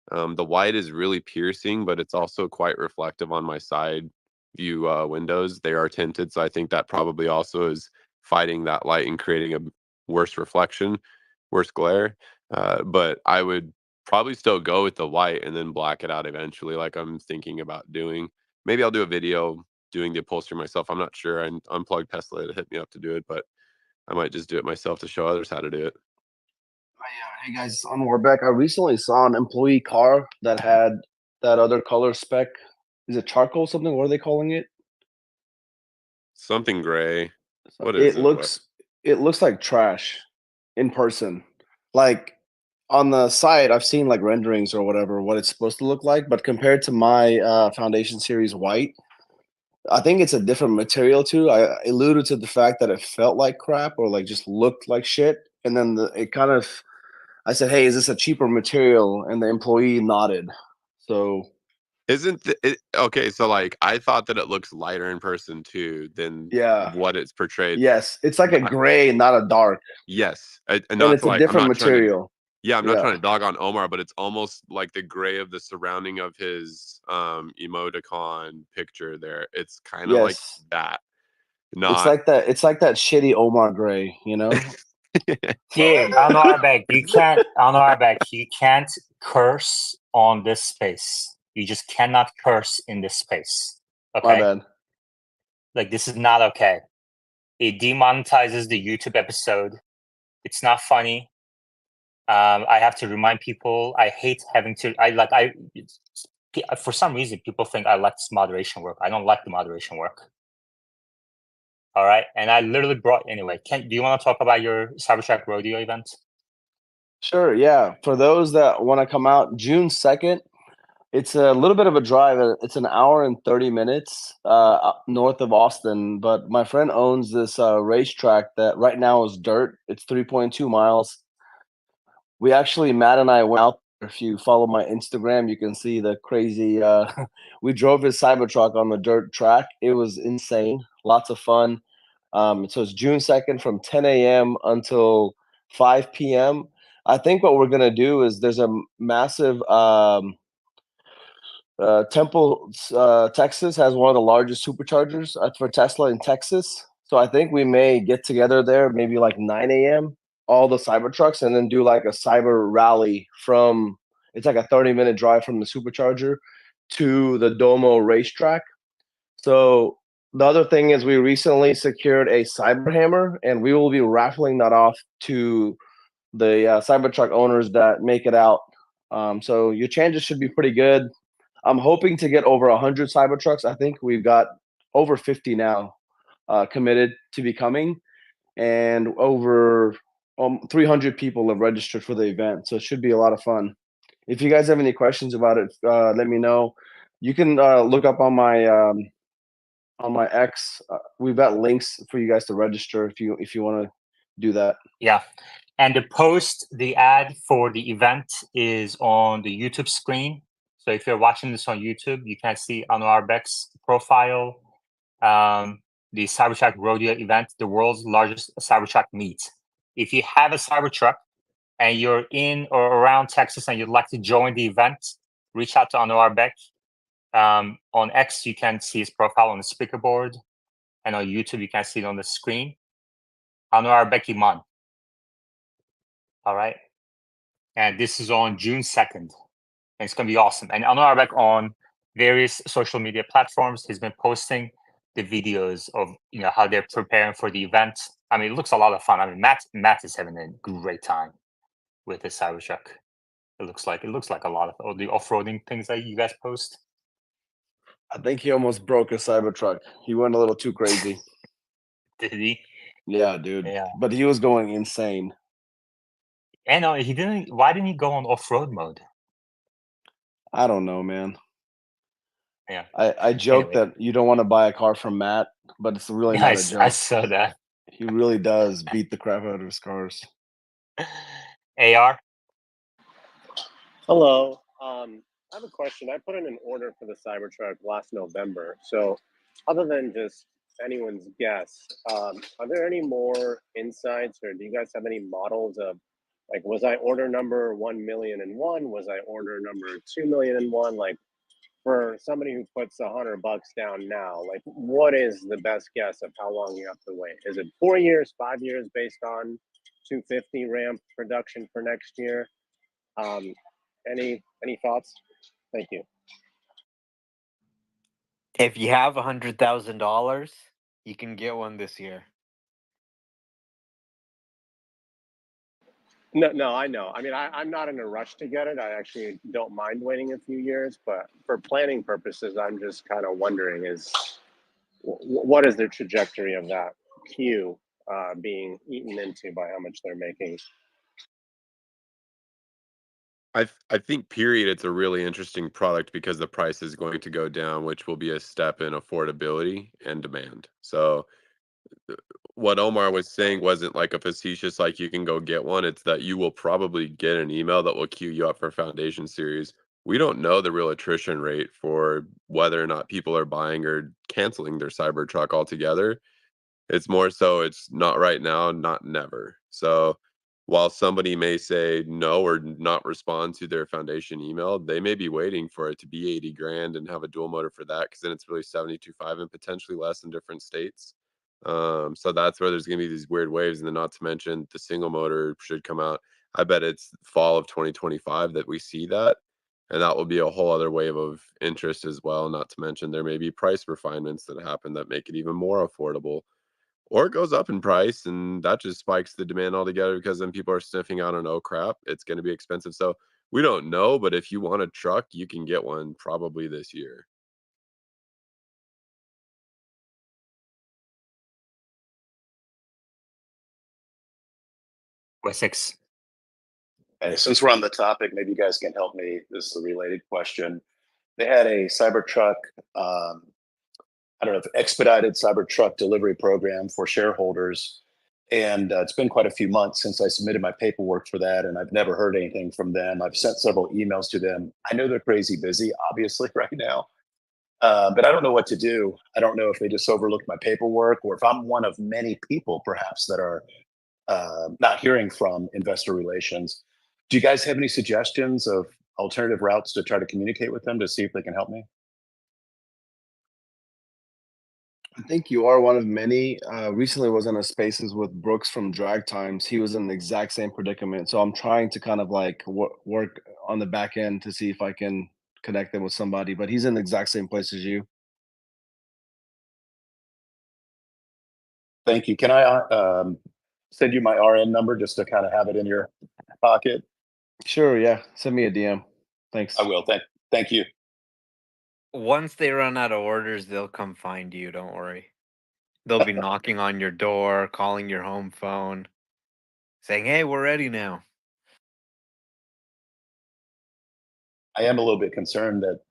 The white is really piercing, but it's also quite reflective on my side view windows. They are tinted, so I think that probably also is fighting that light and creating a worse reflection, worse glare. But I would probably still go with the white and then black it out eventually, like I'm thinking about doing. Maybe I'll do a video doing the upholstery myself. I'm not sure. I unplugged Tesla to hit me up to do it, but I might just do it myself to show others how to do it. Hey guys, on Warbeck, I recently saw an employee car that had that other color spec. Is it charcoal something? What are they calling it? Something gray. What is it looks like trash in person. Like on the site, I've seen like renderings or whatever what it's supposed to look like, but compared to my Foundation Series white, I think it's a different material too. I alluded to the fact that it felt like crap or like just looked like shit, and then it kind of. I said, "Hey, is this a cheaper material?" And the employee nodded. So, isn't it okay? So, like, I thought that it looks lighter in person too than what it's portrayed. Yes, it's like a gray, not a dark. Yes, and it's a different material. I'm not trying to dog on Omar, but it's almost like the gray of the surrounding of his emoticon picture there. It's kind of like that. It's like that. It's like that shitty Omar gray, you know. Dude, Anwar Beck, you can't curse on this space. You just cannot curse in this space. Okay. My bad. Like, this is not okay. It demonetizes the YouTube episode. It's not funny. I have to remind people. I hate having to. For some reason, people think I like this moderation work. I don't like the moderation work. All right, and I literally brought anyway. Do you want to talk about your Cybertruck rodeo event? Sure. Yeah. For those that want to come out, June 2nd. It's a little bit of a drive. It's an hour and 30 minutes north of Austin. But my friend owns this racetrack that right now is dirt. It's 3.2 miles. Matt and I went out there. If you follow my Instagram, you can see the crazy. We drove his Cybertruck on the dirt track. It was insane. Lots of fun. So it's June 2nd from 10 a.m. until 5 p.m. I think what we're going to do is there's a massive Temple, Texas has one of the largest superchargers for Tesla in Texas. So I think we may get together there maybe like 9 a.m. all the Cybertrucks and then do like a cyber rally from. It's like a 30-minute drive from the supercharger to the Domo racetrack. So the other thing is we recently secured a cyber hammer, and we will be raffling that off to the Cybertruck owners that make it out. So your chances should be pretty good. I'm hoping to get over 100 Cybertrucks. I think we've got over 50 now committed to becoming, and over 300 people have registered for the event. So it should be a lot of fun. If you guys have any questions about it, let me know. You can look up on my X. We've got links for you guys to register if you want to do that. Yeah. And the ad for the event is on the YouTube screen. So if you're watching this on YouTube, you can see on Arbeck's profile, the Cybertruck Rodeo event, the world's largest Cybertruck meet. If you have a Cybertruck and you're in or around Texas and you'd like to join the event, reach out to Anu Arbeck. On X, you can see his profile on the speaker board, and on YouTube, you can see it on the screen. Anu Arbeck Iman. All right. And this is on June 2nd. And it's going to be awesome. And Anu Arbeck on various social media platforms, he's been posting the videos of how they're preparing for the event. I mean, it looks a lot of fun. I mean, Matt is having a great time with the Cybertruck. It looks like a lot of all the off-roading things that you guys post. I think he almost broke a Cybertruck. He went a little too crazy. Did he? Yeah, dude. Yeah. But he was going insane. And he didn't. Why didn't he go on off-road mode? I don't know, man. Yeah. I joke Anyway. that you don't want to buy a car from Matt, but it's really not a joke. I saw that. He really does beat the crap out of his cars. AR? Hello. I have a question. I put in an order for the Cybertruck last November. So, other than just anyone's guess, are there any more insights, or do you guys have any models of, like, was I order number 1,000,001? Was I order number 2,000,001? Like, for somebody who puts $100 down now, like, what is the best guess of how long you have to wait? Is it 4 years, 5 years, based on 250 ramp production for next year? Any thoughts? Thank you. If you have $100,000, you can get one this year. No, I know. I mean, I'm not in a rush to get it. I actually don't mind waiting a few years, but for planning purposes, I'm just kind of wondering what is the trajectory of that queue being eaten into by how much they're making? I think period, it's a really interesting product because the price is going to go down, which will be a step in affordability and demand. So what Omar was saying wasn't like a facetious, like you can go get one. It's that you will probably get an email that will queue you up for Foundation Series. We don't know the real attrition rate for whether or not people are buying or canceling their Cybertruck altogether. It's more so it's not right now, not never. So while somebody may say no or not respond to their Foundation email, they may be waiting for it to be 80 grand and have a dual motor for that, because then it's really 72.5 and potentially less in different states. So that's where there's going to be these weird waves. And then not to mention the single motor should come out. I bet it's fall of 2025 that we see that. And that will be a whole other wave of interest as well. Not to mention there may be price refinements that happen that make it even more affordable. Or it goes up in price, and that just spikes the demand altogether, because then people are sniffing out on, oh crap, it's going to be expensive. So we don't know, but if you want a truck, you can get one probably this year. Wessex. Hey, since we're on the topic, maybe you guys can help me. This is a related question. They had a Cybertruck, I don't know, if expedited Cybertruck delivery program for shareholders. And it's been quite a few months since I submitted my paperwork for that, and I've never heard anything from them. I've sent several emails to them. I know they're crazy busy, obviously, right now. But I don't know what to do. I don't know if they just overlooked my paperwork, or if I'm one of many people, perhaps, that are not hearing from investor relations. Do you guys have any suggestions of alternative routes to try to communicate with them to see if they can help me? I think you are one of many. Recently was in a spaces with Brooks from Drag Times. He was in the exact same predicament. So I'm trying to kind of like work on the back end to see if I can connect them with somebody, but he's in the exact same place as you. Thank you. Can I send you my RN number just to kind of have it in your pocket? Sure, yeah. Send me a DM. Thanks. I will. Thank you. Once they run out of orders, they'll come find you. Don't worry. They'll be knocking on your door, calling your home phone, saying, "Hey, we're ready now." I am a little bit concerned that,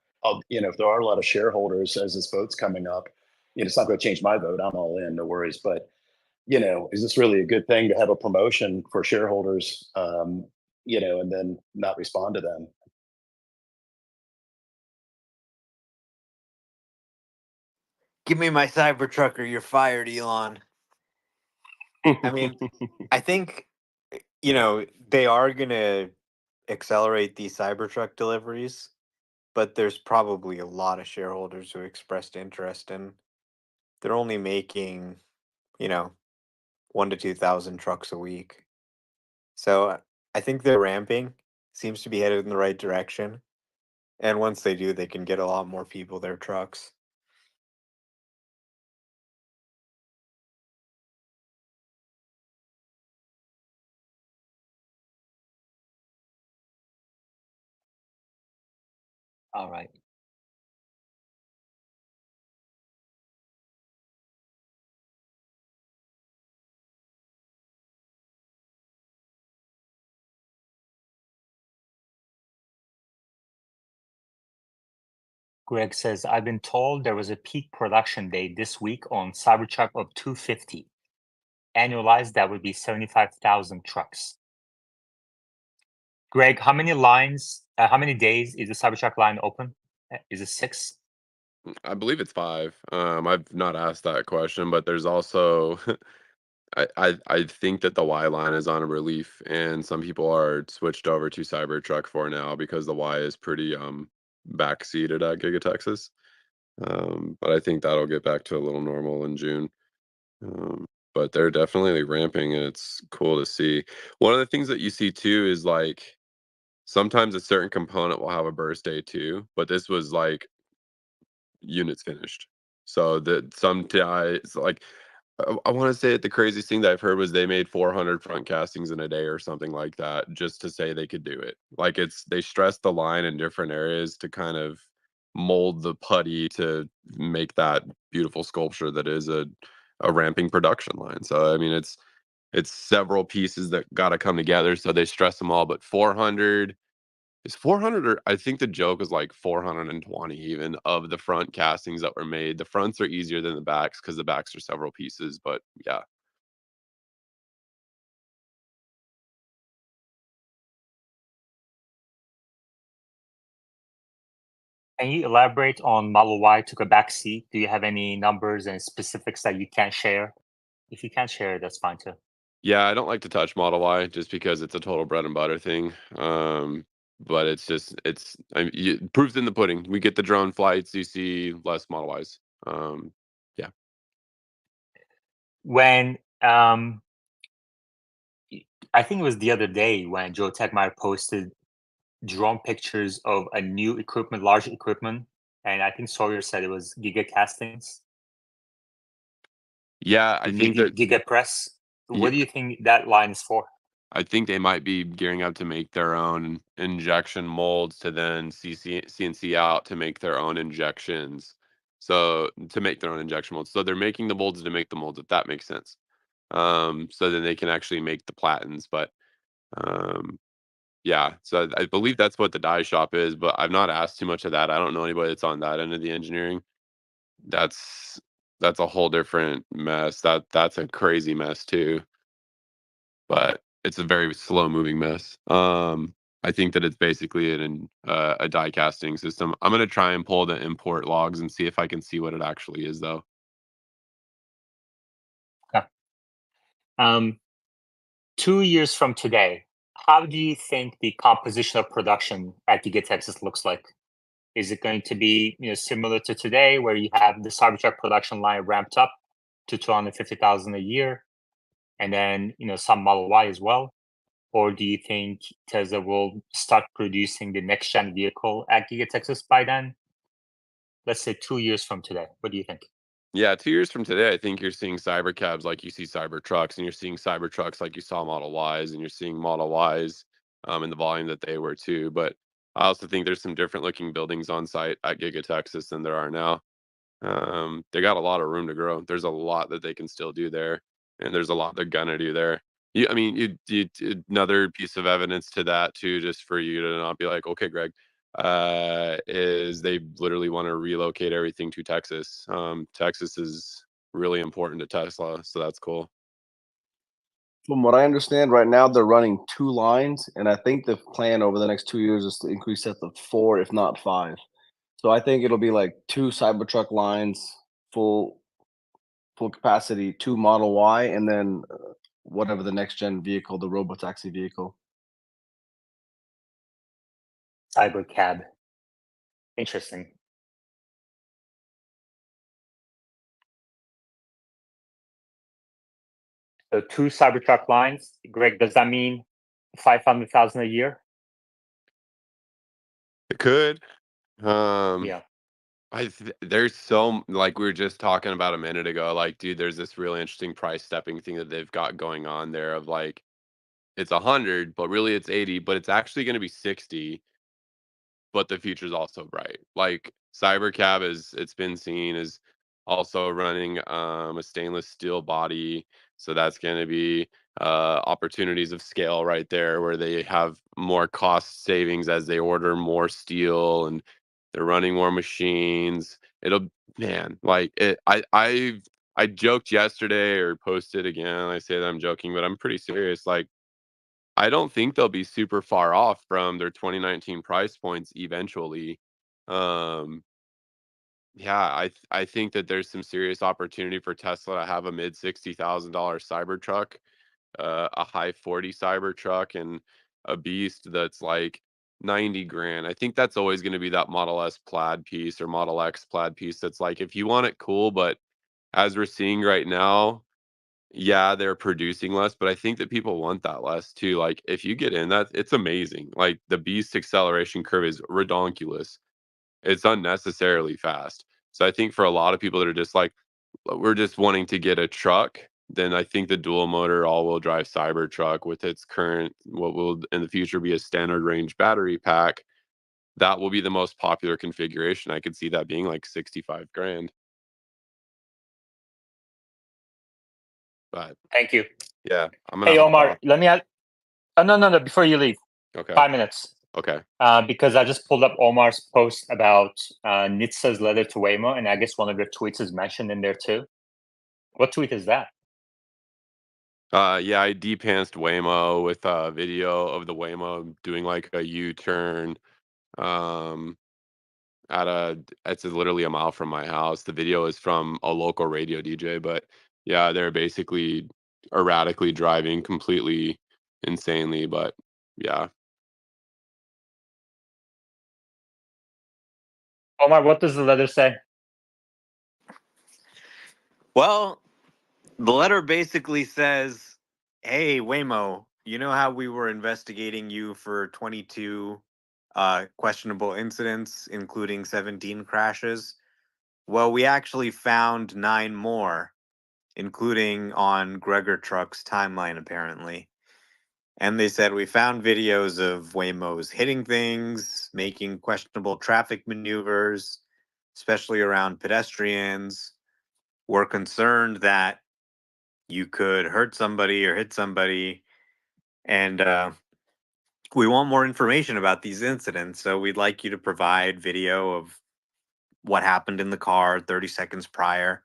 if there are a lot of shareholders as this vote's coming up, it's not going to change my vote. I'm all in, no worries. But, is this really a good thing to have a promotion for shareholders, and then not respond to them? Give me my Cybertruck or you're fired, Elon. I mean, I think, they are going to accelerate these Cybertruck deliveries, but there's probably a lot of shareholders who expressed interest in. They're only making, 1 to 2,000 trucks a week. So I think they're ramping, seems to be headed in the right direction. And once they do, they can get a lot more people their trucks. All right. Greg says, I've been told there was a peak production day this week on Cybertruck of 250. Annualized, that would be 75,000 trucks. Greg, how many days is the Cybertruck line open? Is it 6? I believe it's 5. I've not asked that question, but there's also I think that the Y line is on a relief, and some people are switched over to Cybertruck for now because the Y is pretty backseated at Giga Texas. But I think that'll get back to a little normal in June. But they're definitely ramping, and it's cool to see. One of the things that you see too is like sometimes a certain component will have a burst day too, but this was like units finished. So that some guys like I want to say it, the craziest thing that I've heard was they made 400 front castings in a day or something like that just to say they could do it. Like they stressed the line in different areas to kind of mold the putty to make that beautiful sculpture that is a ramping production line. So I mean it's several pieces that got to come together. So they stress them all, but 400 is 400, or I think the joke is like 420 even of the front castings that were made. The fronts are easier than the backs because the backs are several pieces, but yeah. Can you elaborate on Model Y took a back seat? Do you have any numbers and specifics that you can share? If you can't share, that's fine too. Yeah, I don't like to touch Model Y just because it's a total bread and butter thing. But proof's in the pudding. We get the drone flights, you see less Model Ys. Yeah. When I think it was the other day when Joe Techmeyer posted drone pictures of a new equipment, large equipment, and I think Sawyer said it was Giga Castings. Yeah, I think that Giga Press. Yeah. What do you think that line is for? I think they might be gearing up to make their own injection molds to then CNC out to make their own injections. So to make their own injection molds. So they're making the molds to make the molds, if that makes sense. So then they can actually make the platens. But yeah, so I believe that's what the die shop is, but I've not asked too much of that. I don't know anybody that's on that end of the engineering. That's a whole different mess. That's a crazy mess too. But it's a very slow moving mess. I think that it's basically a die casting system. I'm gonna try and pull the import logs and see if I can see what it actually is, though. Okay. 2 years from today, how do you think the composition of production at Giga Texas looks like? Is it going to be similar to today, where you have the Cybertruck production line ramped up to 250,000 a year, and then some Model Y as well? Or do you think Tesla will start producing the next gen vehicle at Giga Texas by then? Let's say 2 years from today. What do you think? Yeah, 2 years from today, I think you're seeing Cybercabs like you see Cybertrucks, and you're seeing Cybertrucks like you saw Model Ys, and you're seeing Model Ys in the volume that they were too. But I also think there's some different looking buildings on site at Giga Texas than there are now. They got a lot of room to grow. There's a lot that they can still do there, and there's a lot they're gonna do there. I mean, another piece of evidence to that too, just for you to not be like, okay, Greg, is they literally want to relocate everything to Texas. Texas is really important to Tesla, so that's cool. From what I understand, right now they're running 2 lines, and I think the plan over the next 2 years is to increase that to 4, if not 5. So I think it'll be like 2 Cybertruck lines full capacity to Model Y, and then whatever the next gen vehicle, the Robotaxi vehicle. Cybercab. Interesting. So 2 Cybertruck lines. Greg, does that mean 500,000 a year? It could. Yeah. There's so, like we were just talking about a minute ago, like, dude, there's this really interesting price stepping thing that they've got going on there of like, it's 100, but really it's 80, but it's actually going to be 60. But the future's also bright. Like Cybercab it's been seen as also running a stainless steel body, so that's going to be opportunities of scale right there, where they have more cost savings as they order more steel and they're running more machines. It'll, man, like it. I joked yesterday or posted again. I say that I'm joking, but I'm pretty serious. Like, I don't think they'll be super far off from their 2019 price points eventually. Um, yeah, I think that there's some serious opportunity for Tesla to have a mid $60,000 Cybertruck, a high 40 Cybertruck, and a beast that's like 90 grand. I think that's always going to be that Model S plaid piece or Model X plaid piece. That's like, if you want it cool, but as we're seeing right now, yeah, they're producing less, but I think that people want that less too. Like, if you get in that, it's amazing. Like, the beast acceleration curve is redonkulous. It's unnecessarily fast. So I think for a lot of people that are just like, we're just wanting to get a truck, then I think the dual motor all-wheel drive Cybertruck with its current, what will in the future be a standard range battery pack, that will be the most popular configuration. I could see that being like 65 grand. But Thank you. yeah, I'm gonna Hey, hop Omar, off. let me add. Oh, no, before you leave. Okay. 5 minutes. Okay. Because I just pulled up Omar's post about NHTSA's letter to Waymo, and I guess one of their tweets is mentioned in there too. What tweet is that? Yeah, I depantsed Waymo with a video of the Waymo doing like a U-turn. Um, it's literally a mile from my house. The video is from a local radio DJ, but yeah, they're basically erratically driving completely insanely. But yeah, Omar, what does the letter say? Well, the letter basically says, "Hey, Waymo, you know how we were investigating you for 22 questionable incidents, including 17 crashes? Well, we actually found 9 more, including on Gregor Truck's timeline, apparently. And they said we found videos of Waymo's hitting things, making questionable traffic maneuvers, especially around pedestrians. We're concerned that you could hurt somebody or hit somebody, and we want more information about these incidents. So we'd like you to provide video of what happened in the car 30 seconds prior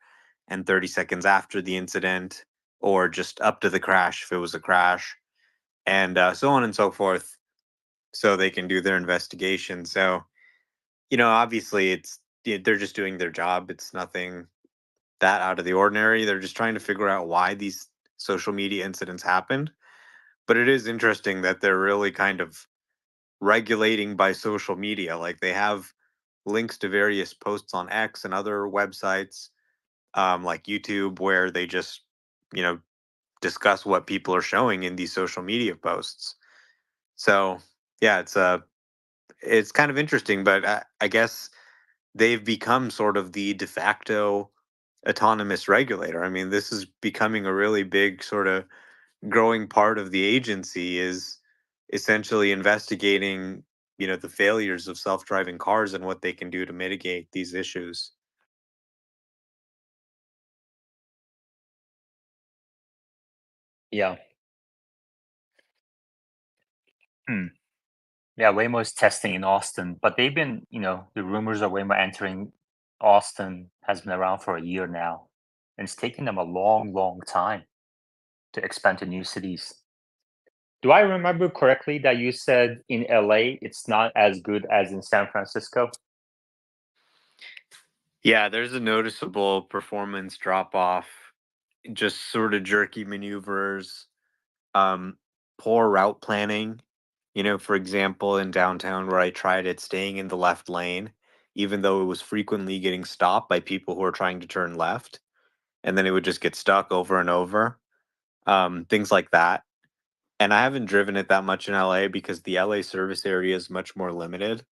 and 30 seconds after the incident, or just up to the crash if it was a crash, and so on and so forth, so they can do their investigation. So, obviously they're just doing their job. It's nothing that out of the ordinary. They're just trying to figure out why these social media incidents happened. But it is interesting that they're really kind of regulating by social media. Like, they have links to various posts on X and other websites, like YouTube, where they just, you know, discuss what people are showing in these social media posts. So yeah, it's kind of interesting, but I guess they've become sort of the de facto autonomous regulator. I mean, this is becoming a really big sort of growing part of the agency, is essentially investigating, the failures of self-driving cars and what they can do to mitigate these issues. Yeah. Yeah, Waymo is testing in Austin, but they've been, the rumors of Waymo entering Austin has been around for a year now. And it's taken them a long, long time to expand to new cities. Do I remember correctly that you said in LA it's not as good as in San Francisco? Yeah, there's a noticeable performance drop off, just sort of jerky maneuvers, um, poor route planning. For example, in downtown where I tried it, staying in the left lane, even though it was frequently getting stopped by people who are trying to turn left, and then it would just get stuck over and over. Things like that. And I haven't driven it that much in LA because the LA service area is much more limited.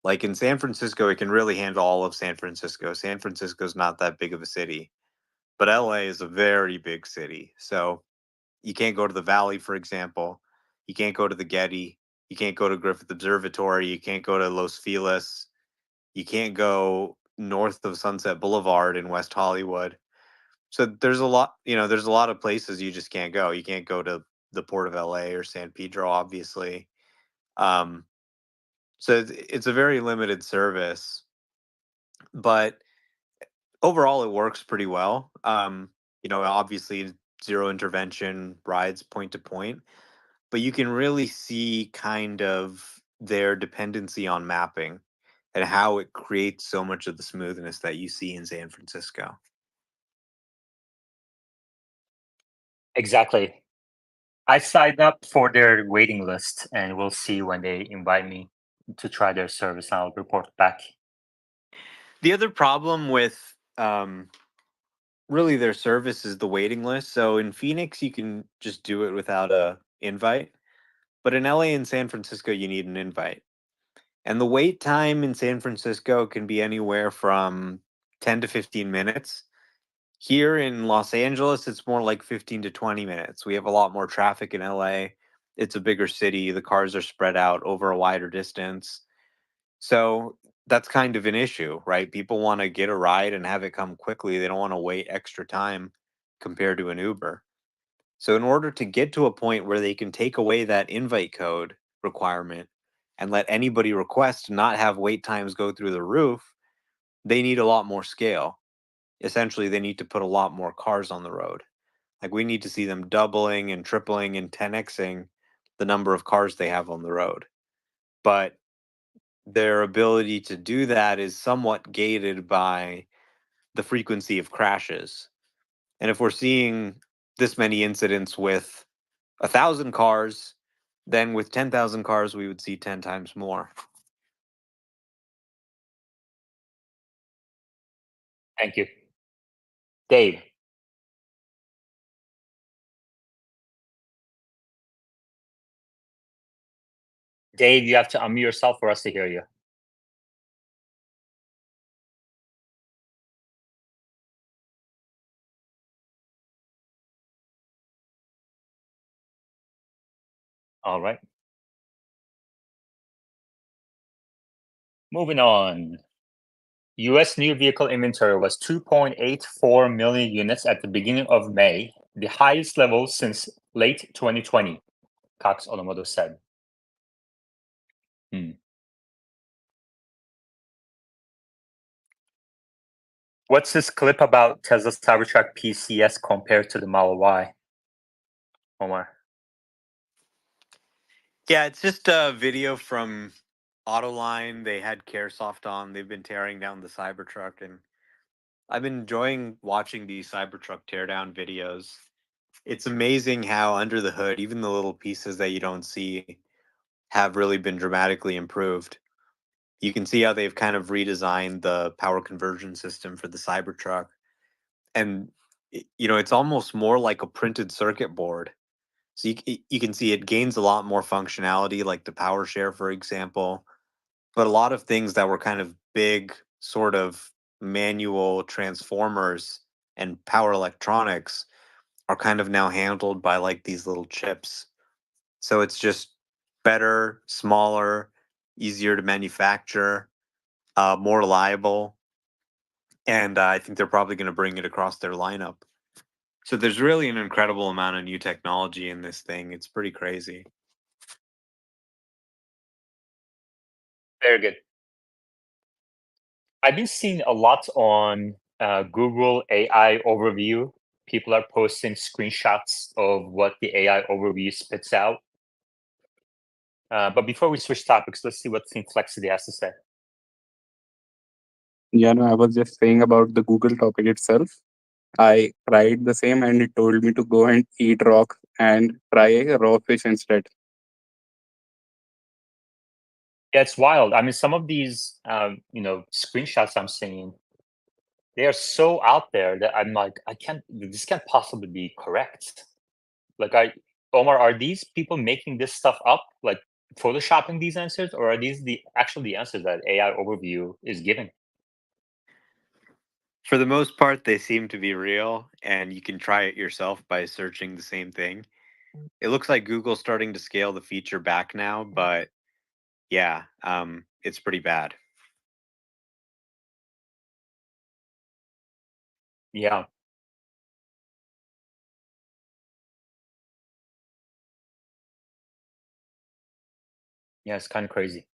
Like in San Francisco, it can really handle all of San Francisco. San Francisco's not that big of a city, but LA is a very big city. So you can't go to the Valley, for example. You can't go to the Getty. You can't go to Griffith Observatory. You can't go to Los Feliz. You can't go north of Sunset Boulevard in West Hollywood. So there's a lot of places you just can't go. You can't go to the Port of LA or San Pedro, obviously. Um, so it's a very limited service, but overall it works pretty well. Obviously zero intervention rides point to point, but you can really see kind of their dependency on mapping and how it creates so much of the smoothness that you see in San Francisco. Exactly. I signed up for their waiting list, and we'll see when they invite me to try their service, and I'll report back. The other problem with really their service is the waiting list. So in Phoenix, you can just do it without a invite, but in LA and San Francisco, you need an invite. And the wait time in San Francisco can be anywhere from 10 to 15 minutes. Here in Los Angeles, it's more like 15 to 20 minutes. We have a lot more traffic in LA. It's a bigger city. The cars are spread out over a wider distance. So that's kind of an issue, right? People want to get a ride and have it come quickly. They don't want to wait extra time compared to an Uber. So, in order to get to a point where they can take away that invite code requirement and let anybody request to not have wait times go through the roof, they need a lot more scale. Essentially, they need to put a lot more cars on the road. Like, we need to see them doubling and tripling and 10xing the number of cars they have on the road. But their ability to do that is somewhat gated by the frequency of crashes. And if we're seeing this many incidents with 1,000 cars, then with 10,000 cars, we would see 10 times more. Thank you. Dave. Dave, you have to unmute yourself for us to hear you. All right. Moving on. US new vehicle inventory was 2.84 million units at the beginning of May, the highest level since late 2020, Cox Automotive said. What's this clip about Tesla Cybertruck PCS compared to the Model Y, Omar? Yeah, it's just a video from Autoline. They had CareSoft on. They've been tearing down the Cybertruck, and I've been enjoying watching these Cybertruck teardown videos. It's amazing how under the hood, even the little pieces that you don't see have really been dramatically improved. You can see how they've kind of redesigned the power conversion system for the Cybertruck. And it's almost more like a printed circuit board. So you can see it gains a lot more functionality, like the power share, for example. But a lot of things that were kind of big, sort of manual transformers and power electronics are kind of now handled by like these little chips. So it's just better, smaller, easier to manufacture, more reliable. And I think they're probably going to bring it across their lineup. So there's really an incredible amount of new technology in this thing. It's pretty crazy. Very good. I've been seeing a lot on Google AI overview. People are posting screenshots of what the AI overview spits out. But before we switch topics, let's see what Inflexity has to say. Yeah, no, I was just saying about the Google topic itself. I tried the same and it told me to go and eat rocks and try a raw fish instead. Yeah, it's wild. I mean, some of these, screenshots I'm seeing, they are so out there that I'm like, this can't possibly be correct. Like, Omar, are these people making this stuff up, like photoshopping these answers, or are these the answers that AI overview is giving? For the most part, they seem to be real, and you can try it yourself by searching the same thing. It looks like Google's starting to scale the feature back now, but yeah, it's pretty bad. Yeah. Yeah, it's kind of crazy.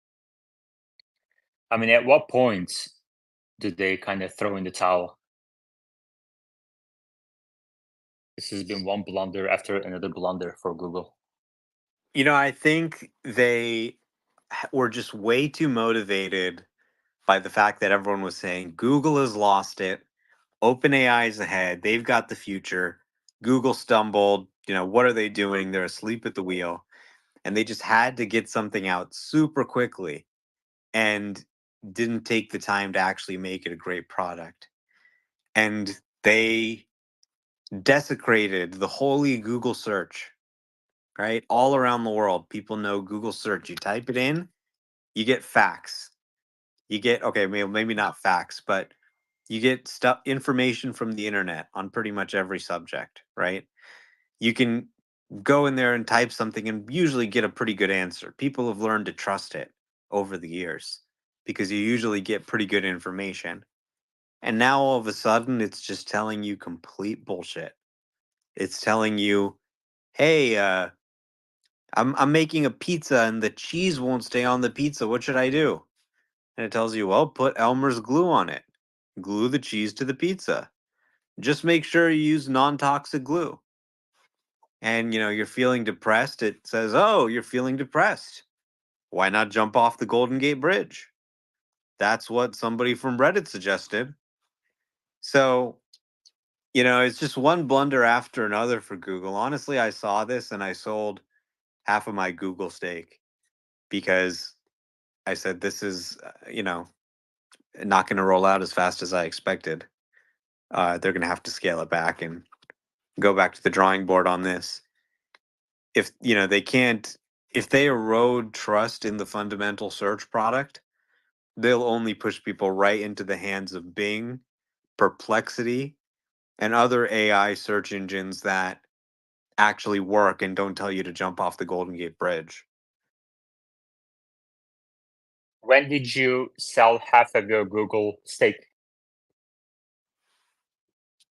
I mean, at what point did they kind of throw in the towel? This has been one blunder after another blunder for Google. I think they were just way too motivated by the fact that everyone was saying Google has lost it. OpenAI is ahead. They've got the future. Google stumbled. What are they doing? They're asleep at the wheel. And they just had to get something out super quickly and didn't take the time to actually make it a great product. And they desecrated the holy Google search, right? All around the world, people know Google search. You type it in, you get facts. You get, okay, maybe not facts, but you get information from the internet on pretty much every subject, right? You can go in there and type something and usually get a pretty good answer. People have learned to trust it over the years because you usually get pretty good information. And now all of a sudden it's just telling you complete bullshit. It's telling you, "Hey, I'm making a pizza and the cheese won't stay on the pizza. What should I do?" And it tells you, "Well, put Elmer's glue on it. Glue the cheese to the pizza. Just make sure you use non-toxic glue." And you're feeling depressed, it says, "Oh, you're feeling depressed. Why not jump off the Golden Gate Bridge?" That's what somebody from Reddit suggested. So, it's just one blunder after another for Google. Honestly, I saw this and I sold half of my Google stake because I said this is, not going to roll out as fast as I expected. They're going to have to scale it back and go back to the drawing board on this. If they can't, if they erode trust in the fundamental search product, they'll only push people right into the hands of Bing, Perplexity, and other AI search engines that actually work and don't tell you to jump off the Golden Gate Bridge. When did you sell half of your Google stake?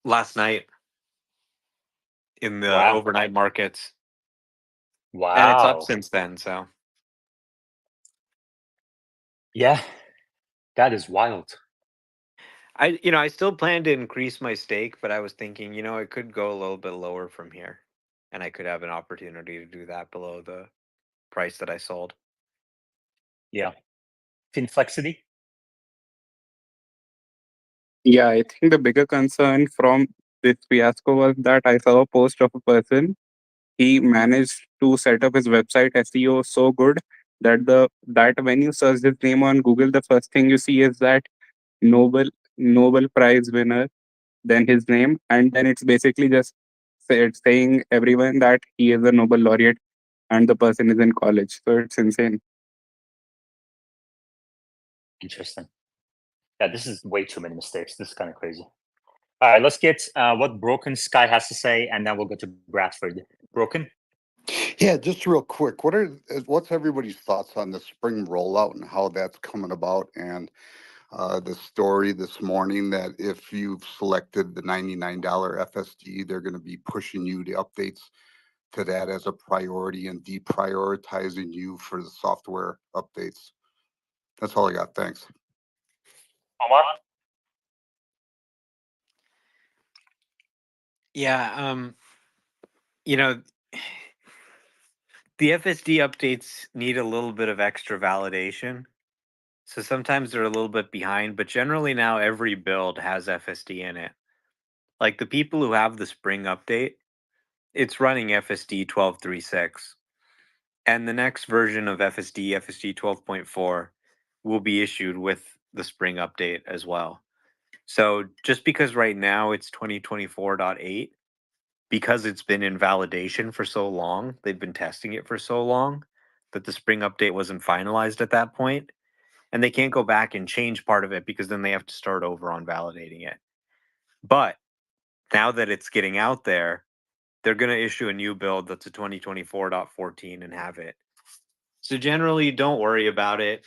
Last night in the Wow. overnight markets. And it's up Wow. since then, so. Yeah, that is wild. I still plan to increase my stake, but I was thinking, it could go a little bit lower from here. And I could have an opportunity to do that below the price that I sold. Yeah. Finflexity? Yeah, I think the bigger concern from this fiasco was that I saw a post of a person. He managed to set up his website SEO so good that when you search his name on Google, the first thing you see is that Nobel Nobel Prize winner, then his name, and then it's basically just saying everyone that he is a Nobel laureate and the person is in college. So it's insane. Interesting. Yeah, this is way too many mistakes. This is kind of crazy. All right, let's get what Broken Sky has to say, and then we'll go to Bradford. Broken? Yeah, just real quick. What's everybody's thoughts on the spring rollout and how that's coming about? And the story this morning that if you've selected the $99 FSD, they're going to be pushing you the updates to that as a priority and deprioritizing you for the software updates. That's all I got. Thanks. Omar? Yeah, the FSD updates need a little bit of extra validation. So sometimes they're a little bit behind, but generally now every build has FSD in it. Like the people who have the spring update, it's running FSD 12.36. And the next version of FSD, FSD 12.4, will be issued with the spring update as well. So just because right now it's 2024.8, because it's been in validation for so long, they've been testing it for so long that the spring update wasn't finalized at that point, and they can't go back and change part of it because then they have to start over on validating it. But now that it's getting out there, they're going to issue a new build that's a 2024.14 and have it. So generally, don't worry about it.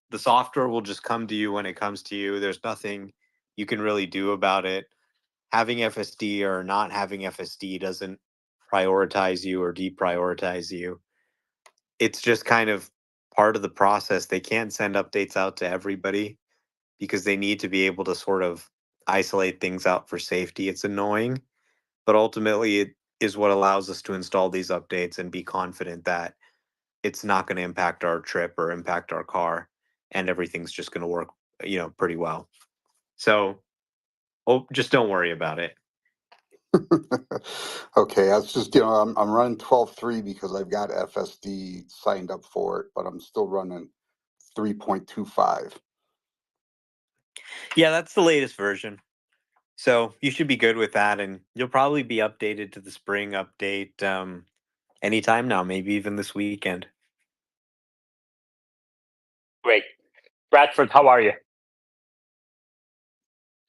The software will just come to you when it comes to you. There's nothing you can really do about it. Having FSD or not having FSD doesn't prioritize you or deprioritize you. It's just kind of part of the process. They can't send updates out to everybody because they need to be able to sort of isolate things out for safety. It's annoying, but ultimately it is what allows us to install these updates and be confident that it's not going to impact our trip or impact our car, and everything's just going to work, pretty well. So, just don't worry about it. Okay, that's just, I'm running 12.3 because I've got FSD signed up for it, but I'm still running 3.25. Yeah, that's the latest version. So you should be good with that, and you'll probably be updated to the spring update anytime now, maybe even this weekend. Great. Bradford, how are you?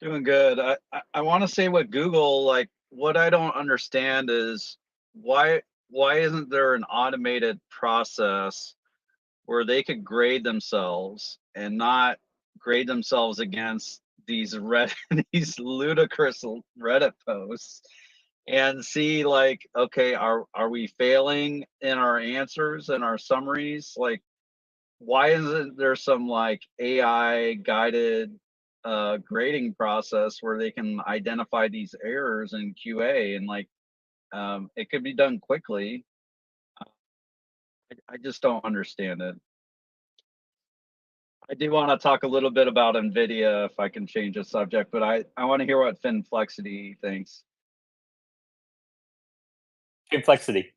Doing good. I want to say with Google, like what I don't understand is why isn't there an automated process where they could grade themselves and not grade themselves against these these ludicrous Reddit posts and see like, okay, are we failing in our answers and our summaries? Like, why isn't there some like AI guided grading process where they can identify these errors in QA and like it could be done quickly? I just don't understand it. I do want to talk a little bit about Nvidia if I can change the subject, but I want to hear what Finflexity thinks. Inflexity.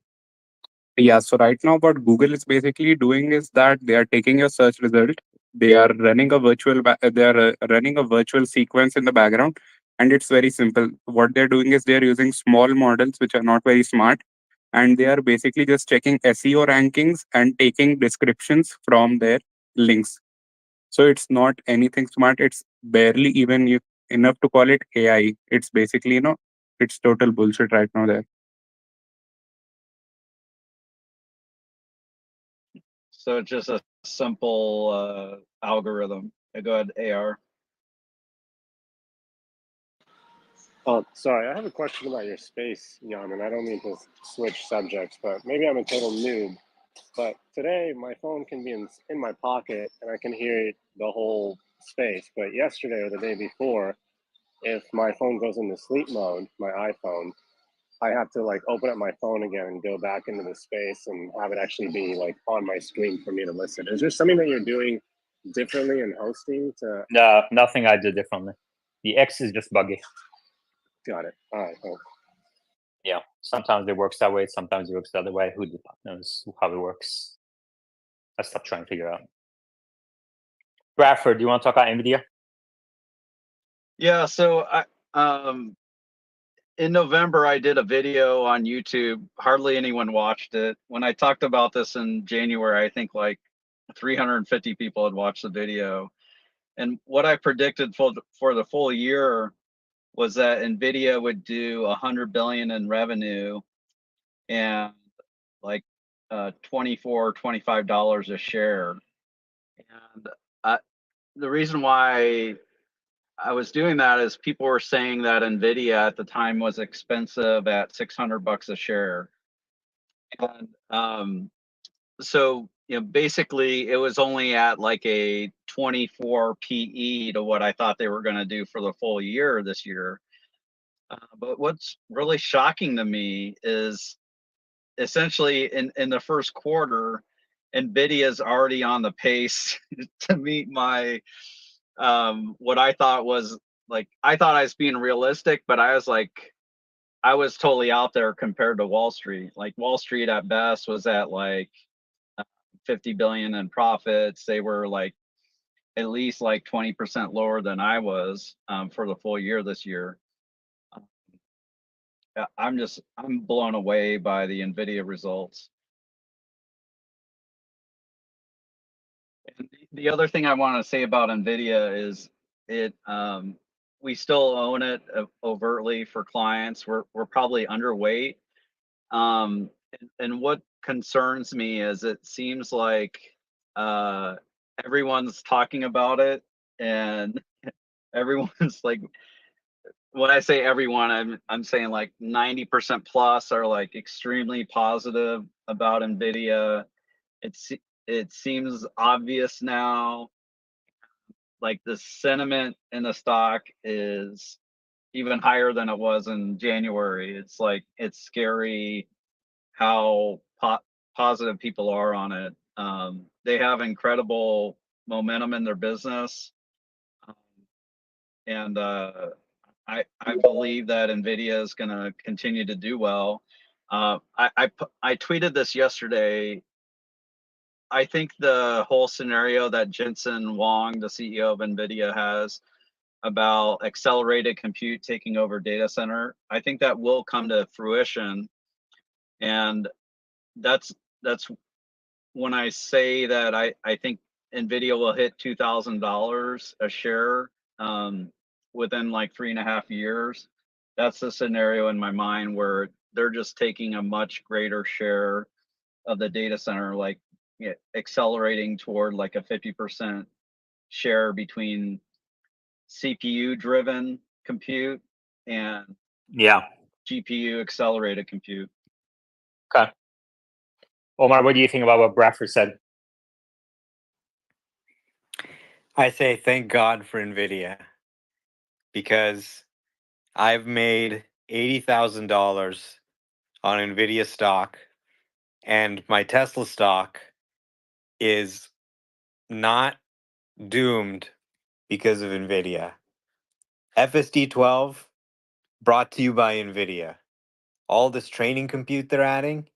Yeah, so right now what Google is basically doing is that they are taking your search result, they are running a running a virtual sequence in the background, and it's very simple. What they're doing is they're using small models which are not very smart, and they are basically just checking SEO rankings and taking descriptions from their links. So it's not anything smart. It's barely even enough to call it AI. It's basically, it's total bullshit right now there. So it's just a simple algorithm. Go ahead, AR. Oh, sorry, I have a question about your space, Jan, and I don't mean to switch subjects, but maybe I'm a total noob. But today, my phone can be in my pocket, and I can hear the whole space. But yesterday or the day before, if my phone goes into sleep mode, my iPhone, I have to like open up my phone again and go back into the space and have it actually be like on my screen for me to listen. Is there something that you're doing differently in hosting to? No, nothing I do differently. The X is just buggy. Got it. All right. Thanks. Yeah, sometimes it works that way, sometimes it works the other way. Who knows how it works? I stopped trying to figure out. Bradford, do you want to talk about Nvidia? Yeah, so in November I did a video on YouTube. Hardly anyone watched it. When I talked about this in January, I think like 350 people had watched the video. And what I predicted for the full year was that Nvidia would do 100 billion in revenue and like $24-25 a share. And the reason why I was doing that is people were saying that Nvidia at the time was expensive at $600 a share. And so basically it was only at like a 24 PE to what I thought they were going to do for the full year this year. But what's really shocking to me is essentially in the first quarter, Nvidia's already on the pace to meet my what I thought was like, I thought I was being realistic, but I was totally out there compared to Wall Street. Like Wall Street at best was at like 50 billion in profits. They were like at least like 20% lower than I was for the full year this year. I'm blown away by the Nvidia results. And the other thing I want to say about Nvidia is we still own it overtly for clients. We're probably underweight. And what concerns me is it seems like everyone's talking about it, and everyone's like, when I say everyone, I'm saying like 90% plus are like extremely positive about Nvidia. It seems obvious now. Like the sentiment in the stock is even higher than it was in January. It's like, it's scary how positive people are on it. They have incredible momentum in their business. And I believe that Nvidia is going to continue to do well. I tweeted this yesterday. I think the whole scenario that Jensen Huang, the CEO of Nvidia, has about accelerated compute taking over data center, I think that will come to fruition. And that's when I say that I think Nvidia will hit $2,000 a share within like 3.5 years. That's the scenario in my mind where they're just taking a much greater share of the data center, like accelerating toward like a 50% share between CPU driven compute and GPU accelerated compute. Okay. Omar, what do you think about what Bradford said? I say thank God for Nvidia, because I've made $80,000 on Nvidia stock, and my Tesla stock is not doomed because of Nvidia. FSD 12 brought to you by Nvidia. All this training compute they're adding,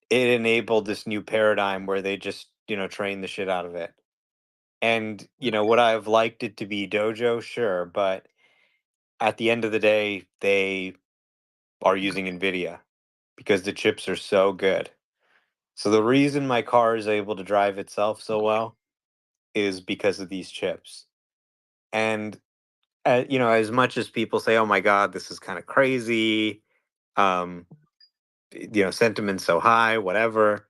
it enabled this new paradigm where they just, train the shit out of it. And, would I have liked it to be Dojo? Sure. But at the end of the day, they are using Nvidia because the chips are so good. So the reason my car is able to drive itself so well is because of these chips. And, as much as people say, oh my God, this is kind of crazy, sentiment's so high, whatever,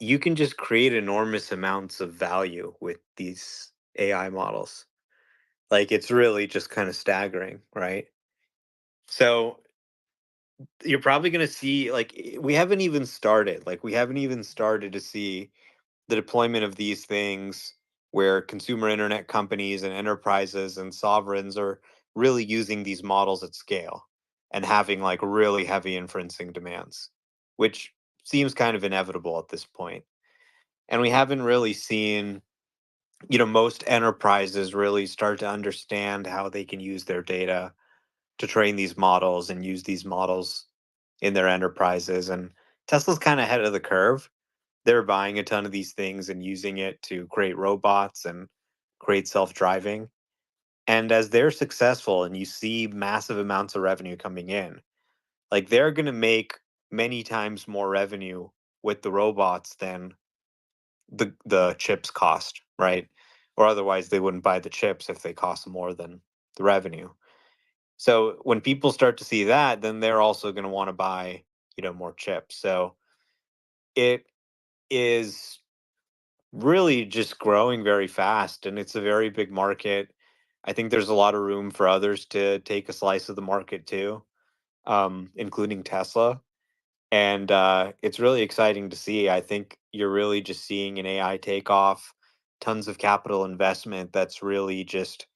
you can just create enormous amounts of value with these AI models. Like, it's really just kind of staggering, right? So you're probably going to see, like, we haven't even started to see the deployment of these things where consumer internet companies and enterprises and sovereigns are really using these models at scale and having like really heavy inferencing demands, which seems kind of inevitable at this point. And we haven't really seen, most enterprises really start to understand how they can use their data to train these models and use these models in their enterprises. And Tesla's kind of ahead of the curve. They're buying a ton of these things and using it to create robots and create self-driving. And as they're successful and you see massive amounts of revenue coming in, like they're going to make many times more revenue with the robots than the chips cost, right? Or otherwise they wouldn't buy the chips if they cost more than the revenue. So when people start to see that, then they're also going to want to buy, more chips. So it is really just growing very fast, and it's a very big market. I think there's a lot of room for others to take a slice of the market too, including Tesla. And it's really exciting to see. I think you're really just seeing an AI takeoff, tons of capital investment that's really just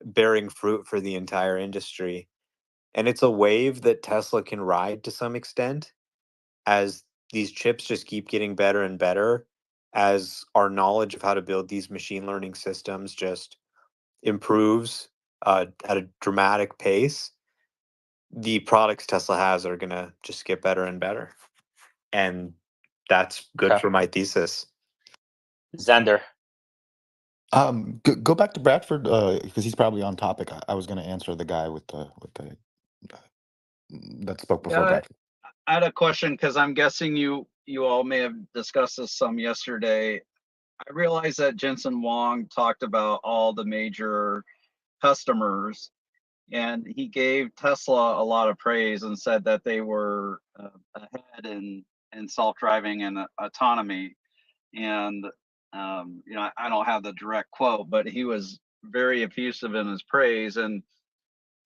bearing fruit for the entire industry. And it's a wave that Tesla can ride to some extent as, these chips just keep getting better and better as our knowledge of how to build these machine learning systems just improves at a dramatic pace. The products Tesla has are gonna just get better and better, and that's good Okay. for my thesis. Xander. Go back to Bradford because he's probably on topic. I was going to answer the guy with the that spoke before Yeah, Bradford. I had a question because I'm guessing you all may have discussed this some yesterday. I realized that Jensen Huang talked about all the major customers, and he gave Tesla a lot of praise and said that they were ahead in self-driving and autonomy. And I don't have the direct quote, but he was very effusive in his praise, and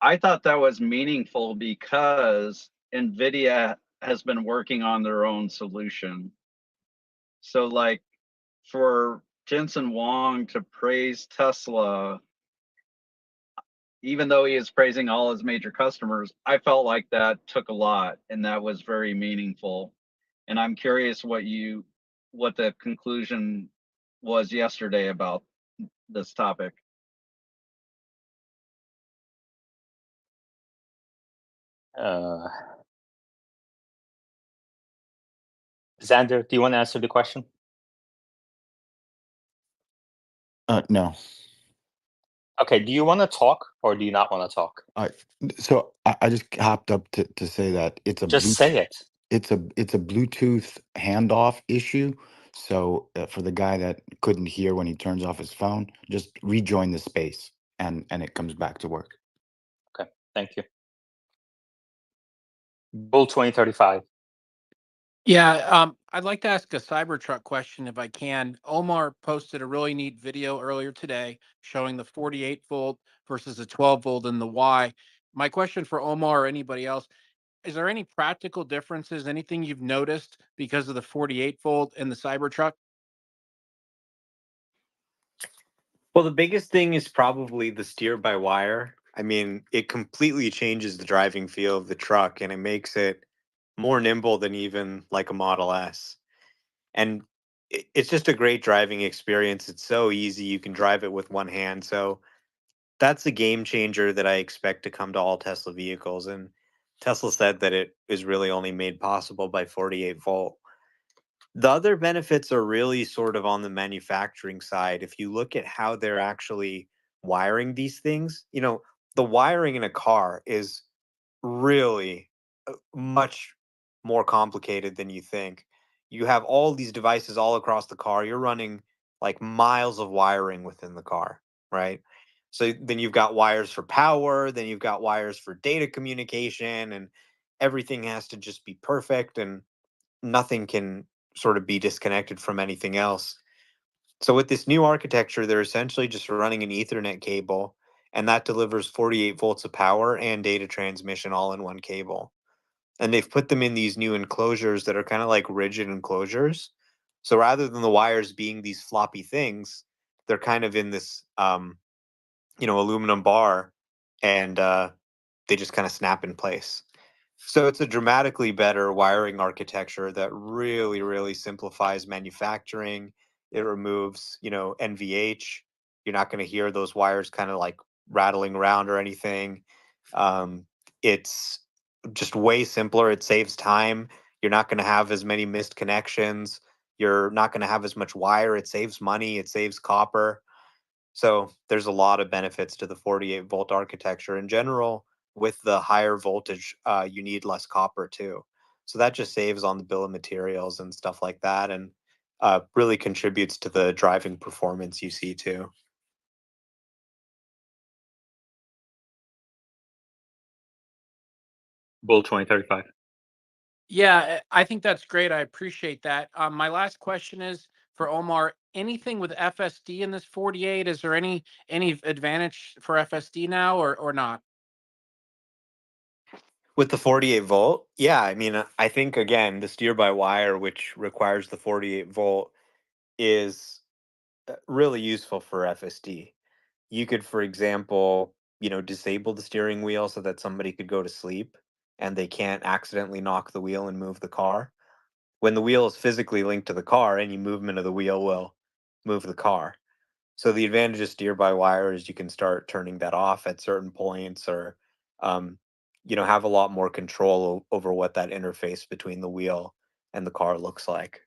I thought that was meaningful because Nvidia has been working on their own solution. So, like, for Jensen Huang to praise Tesla, even though he is praising all his major customers, I felt like that took a lot, and that was very meaningful. And I'm curious what the conclusion was yesterday about this topic. Xander, do you want to answer the question? No. Okay. Do you want to talk or do you not want to talk? So I just hopped up to say that it's a Just say it. It's a Bluetooth handoff issue. So for the guy that couldn't hear when he turns off his phone, just rejoin the space and it comes back to work. Okay. Thank you. Bull 2035. Yeah, I'd like to ask a Cybertruck question if I can. Omar posted a really neat video earlier today showing the 48 volt versus the 12 volt and the Y. My question for Omar or anybody else, is there any practical differences, anything you've noticed because of the 48 volt and the Cybertruck? Well, the biggest thing is probably the steer by wire. I mean, it completely changes the driving feel of the truck and it makes it more nimble than even like a Model S. And it's just a great driving experience. It's so easy. You can drive it with one hand. So that's a game changer that I expect to come to all Tesla vehicles. And Tesla said that it is really only made possible by 48 volt. The other benefits are really sort of on the manufacturing side. If you look at how they're actually wiring these things, the wiring in a car is really much more complicated than you think. You have all these devices all across the car. You're running like miles of wiring within the car, right? So then you've got wires for power, then you've got wires for data communication, and everything has to just be perfect and nothing can sort of be disconnected from anything else. So with this new architecture, they're essentially just running an Ethernet cable, and that delivers 48 volts of power and data transmission all in one cable. And they've put them in these new enclosures that are kind of like rigid enclosures. So rather than the wires being these floppy things, they're kind of in this, aluminum bar, and they just kind of snap in place. So it's a dramatically better wiring architecture that really, really simplifies manufacturing. It removes, NVH. You're not going to hear those wires kind of like rattling around or anything. It's just way simpler. It saves time. You're not going to have as many missed connections. You're not going to have as much wire. It saves money. It saves copper. So there's a lot of benefits to the 48 volt architecture in general. With the higher voltage, you need less copper too. So that just saves on the bill of materials and stuff like that, and really contributes to the driving performance you see too. Bull 2035. Yeah, I think that's great. I appreciate that. My last question is for Omar. Anything with FSD in this 48? Is there any advantage for FSD now or not? With the 48 volt, yeah, I mean, I think again, the steer by wire, which requires the 48 volt, is really useful for FSD. You could, for example, disable the steering wheel so that somebody could go to sleep and they can't accidentally knock the wheel and move the car. when the wheel is physically linked to the car, any movement of the wheel will move the car. So the advantage of steer-by-wire is you can start turning that off at certain points, or um, have a lot more control over what that interface between the wheel and the car looks like.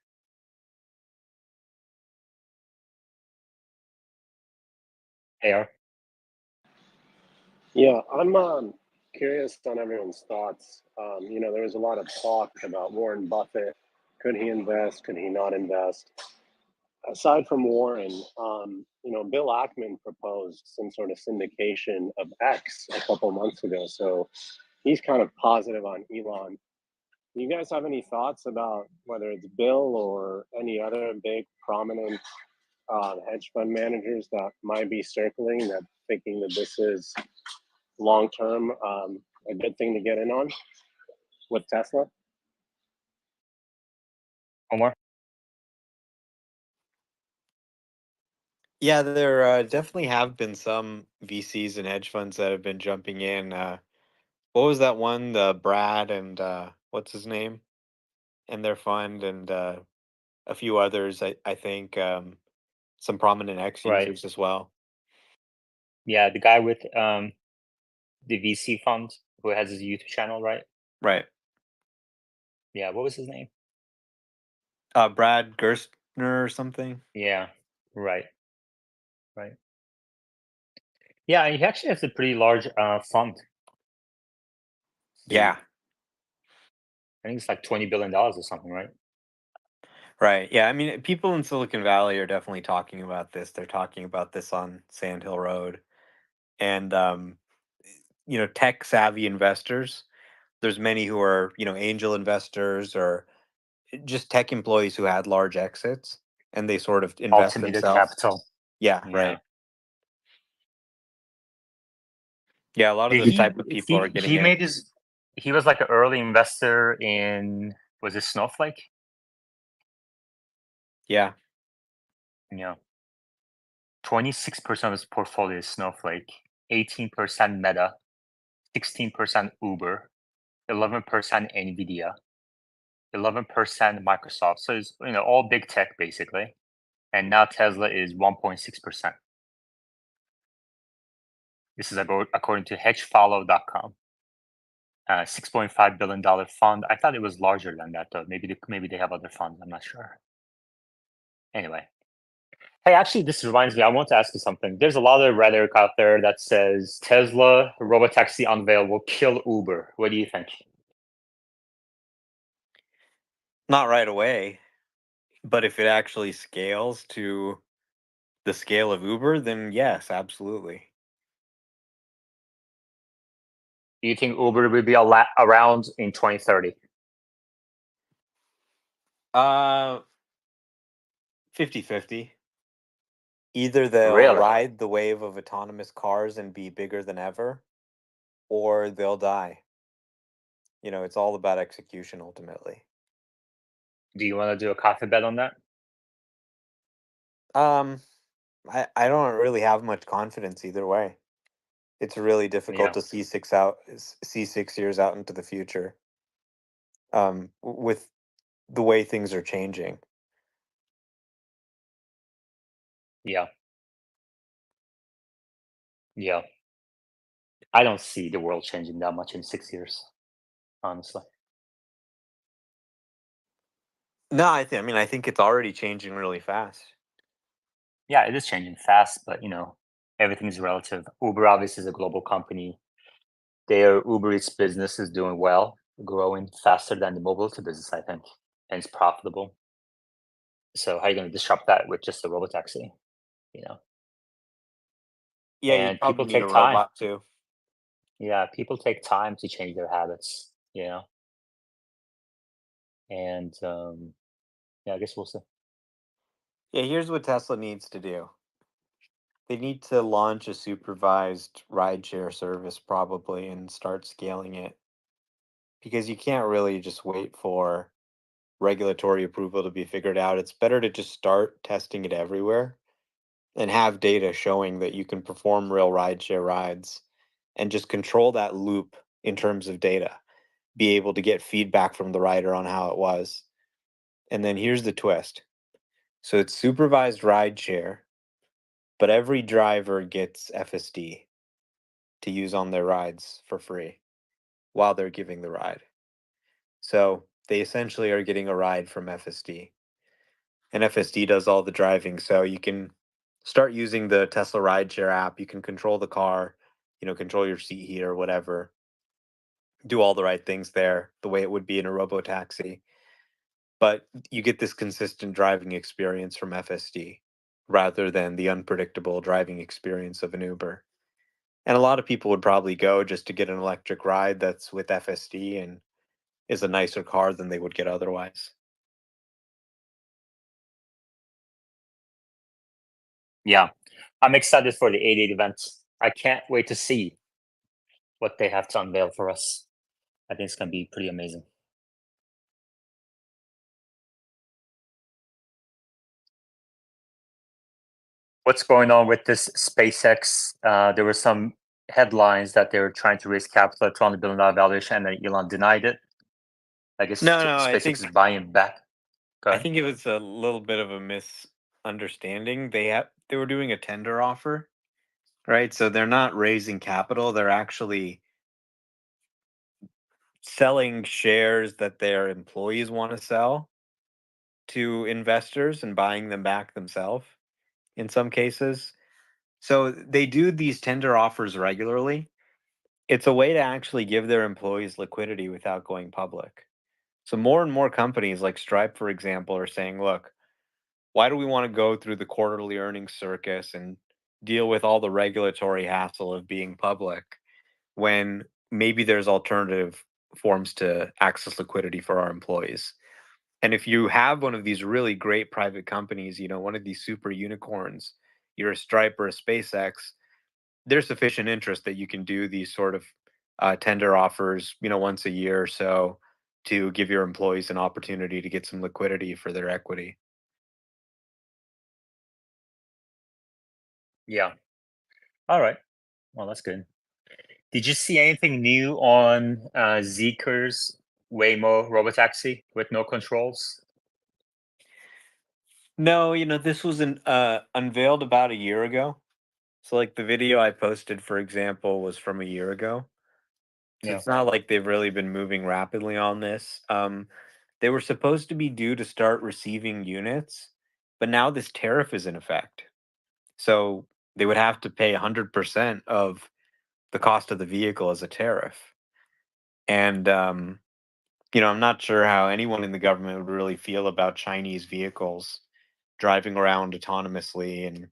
AR. Yeah, I'm curious on everyone's thoughts. There was a lot of talk about Warren Buffett. Could he invest? Could he not invest? Aside from Warren, Bill Ackman proposed some sort of syndication of X a couple months ago. So he's kind of positive on Elon. Do you guys have any thoughts about whether it's Bill or any other big prominent hedge fund managers that might be circling that, thinking that this is long term a good thing to get in on with Tesla? Omar? Yeah, there definitely have been some VCs and hedge funds that have been jumping in. What was that one? The Brad and what's his name? And their fund, and a few others. I think some prominent X Right. users as well. Yeah, the guy with the VC fund who has his YouTube channel, right? Right. Yeah, what was his name? Brad Gerstner or something. Yeah, right. Right. Yeah, he actually has a pretty large fund. Yeah. I think it's like $20 billion or something, right? Right. Yeah. I mean, people in Silicon Valley are definitely talking about this. They're talking about this on Sand Hill Road. And, tech savvy investors, there's many who are, angel investors or just tech employees who had large exits and they sort of invest Altimeter themselves. Capital. Yeah. Yeah. Right. Yeah. A lot of Did those type of people are he getting in. made his he was like an early investor in, was it Snowflake? Yeah. Yeah. 26% of his portfolio is Snowflake, 18% Meta, 16% Uber, 11% Nvidia, 11% Microsoft. So it's all big tech basically. And now Tesla is 1.6%. This is according to hedgefollow.com. $6.5 billion fund. I thought it was larger than that though. Maybe they have other funds. I'm not sure. Anyway. Hey, actually, this reminds me. I want to ask you something. There's a lot of rhetoric out there that says Tesla Robotaxi unveil will kill Uber. What do you think? Not right away, but if it actually scales to the scale of Uber, then yes, absolutely. Do you think Uber will be around in 2030? 50-50. Either they'll Really? ride the wave of autonomous cars and be bigger than ever, or they'll die. It's all about execution ultimately. Do you want to do a coffee bet on that? I don't really have much confidence either way. It's really difficult Yeah. to see 6 years out into the future. With the way things are changing. Yeah. Yeah. I don't see the world changing that much in 6 years, honestly. No, I think it's already changing really fast. Yeah, it is changing fast, but everything is relative. Uber obviously is a global company. Their Uber Eats business is doing well, growing faster than the mobility business, I think, and it's profitable. So how are you going to disrupt that with just a robotaxi? Yeah, And you probably people need a take time. robot too. Yeah, people take time to change their habits. And yeah, I guess we'll see. Yeah, here's what Tesla needs to do. They need to launch a supervised rideshare service probably and start scaling it. Because you can't really just wait for regulatory approval to be figured out. It's better to just start testing it everywhere and have data showing that you can perform real rideshare rides and just control that loop in terms of data. Be able to get feedback from the rider on how it was. And then here's the twist. So it's supervised rideshare, but every driver gets FSD to use on their rides for free while they're giving the ride. So they essentially are getting a ride from FSD. And FSD does all the driving. So you can start using the Tesla rideshare app. You can control the car, control your seat heat or whatever. Do all the right things there, the way it would be in a Robotaxi. But you get this consistent driving experience from FSD rather than the unpredictable driving experience of an Uber. And a lot of people would probably go just to get an electric ride that's with FSD and is a nicer car than they would get otherwise. Yeah, I'm excited for the 88 event. I can't wait to see what they have to unveil for us. I think it's going to be pretty amazing. What's going on with this SpaceX? There were some headlines that they were trying to raise capital at $200 billion valuation, and then Elon denied it. I guess No, SpaceX is buying back. Go I ahead. think it was a little bit of a misunderstanding. They were doing a tender offer, right? So they're not raising capital. They're actually selling shares that their employees want to sell to investors and buying them back themselves in some cases. So they do these tender offers regularly. It's a way to actually give their employees liquidity without going public. So more and more companies like Stripe, for example, are saying, look, why do we want to go through the quarterly earnings circus and deal with all the regulatory hassle of being public when maybe there's alternative forms to access liquidity for our employees? And if you have one of these really great private companies, one of these super unicorns, you're a Stripe or a SpaceX, there's sufficient interest that you can do these sort of tender offers, once a year or so to give your employees an opportunity to get some liquidity for their equity. Yeah. All right. Well, that's good. Did you see anything new on Zeekr's Waymo Robotaxi with no controls? No, this was unveiled about a year ago. So, like the video I posted, for example, was from a year ago. So Yeah. it's not like they've really been moving rapidly on this. They were supposed to be due to start receiving units, but now this tariff is in effect. So they would have to pay 100% of the cost of the vehicle as a tariff. And, I'm not sure how anyone in the government would really feel about Chinese vehicles driving around autonomously and,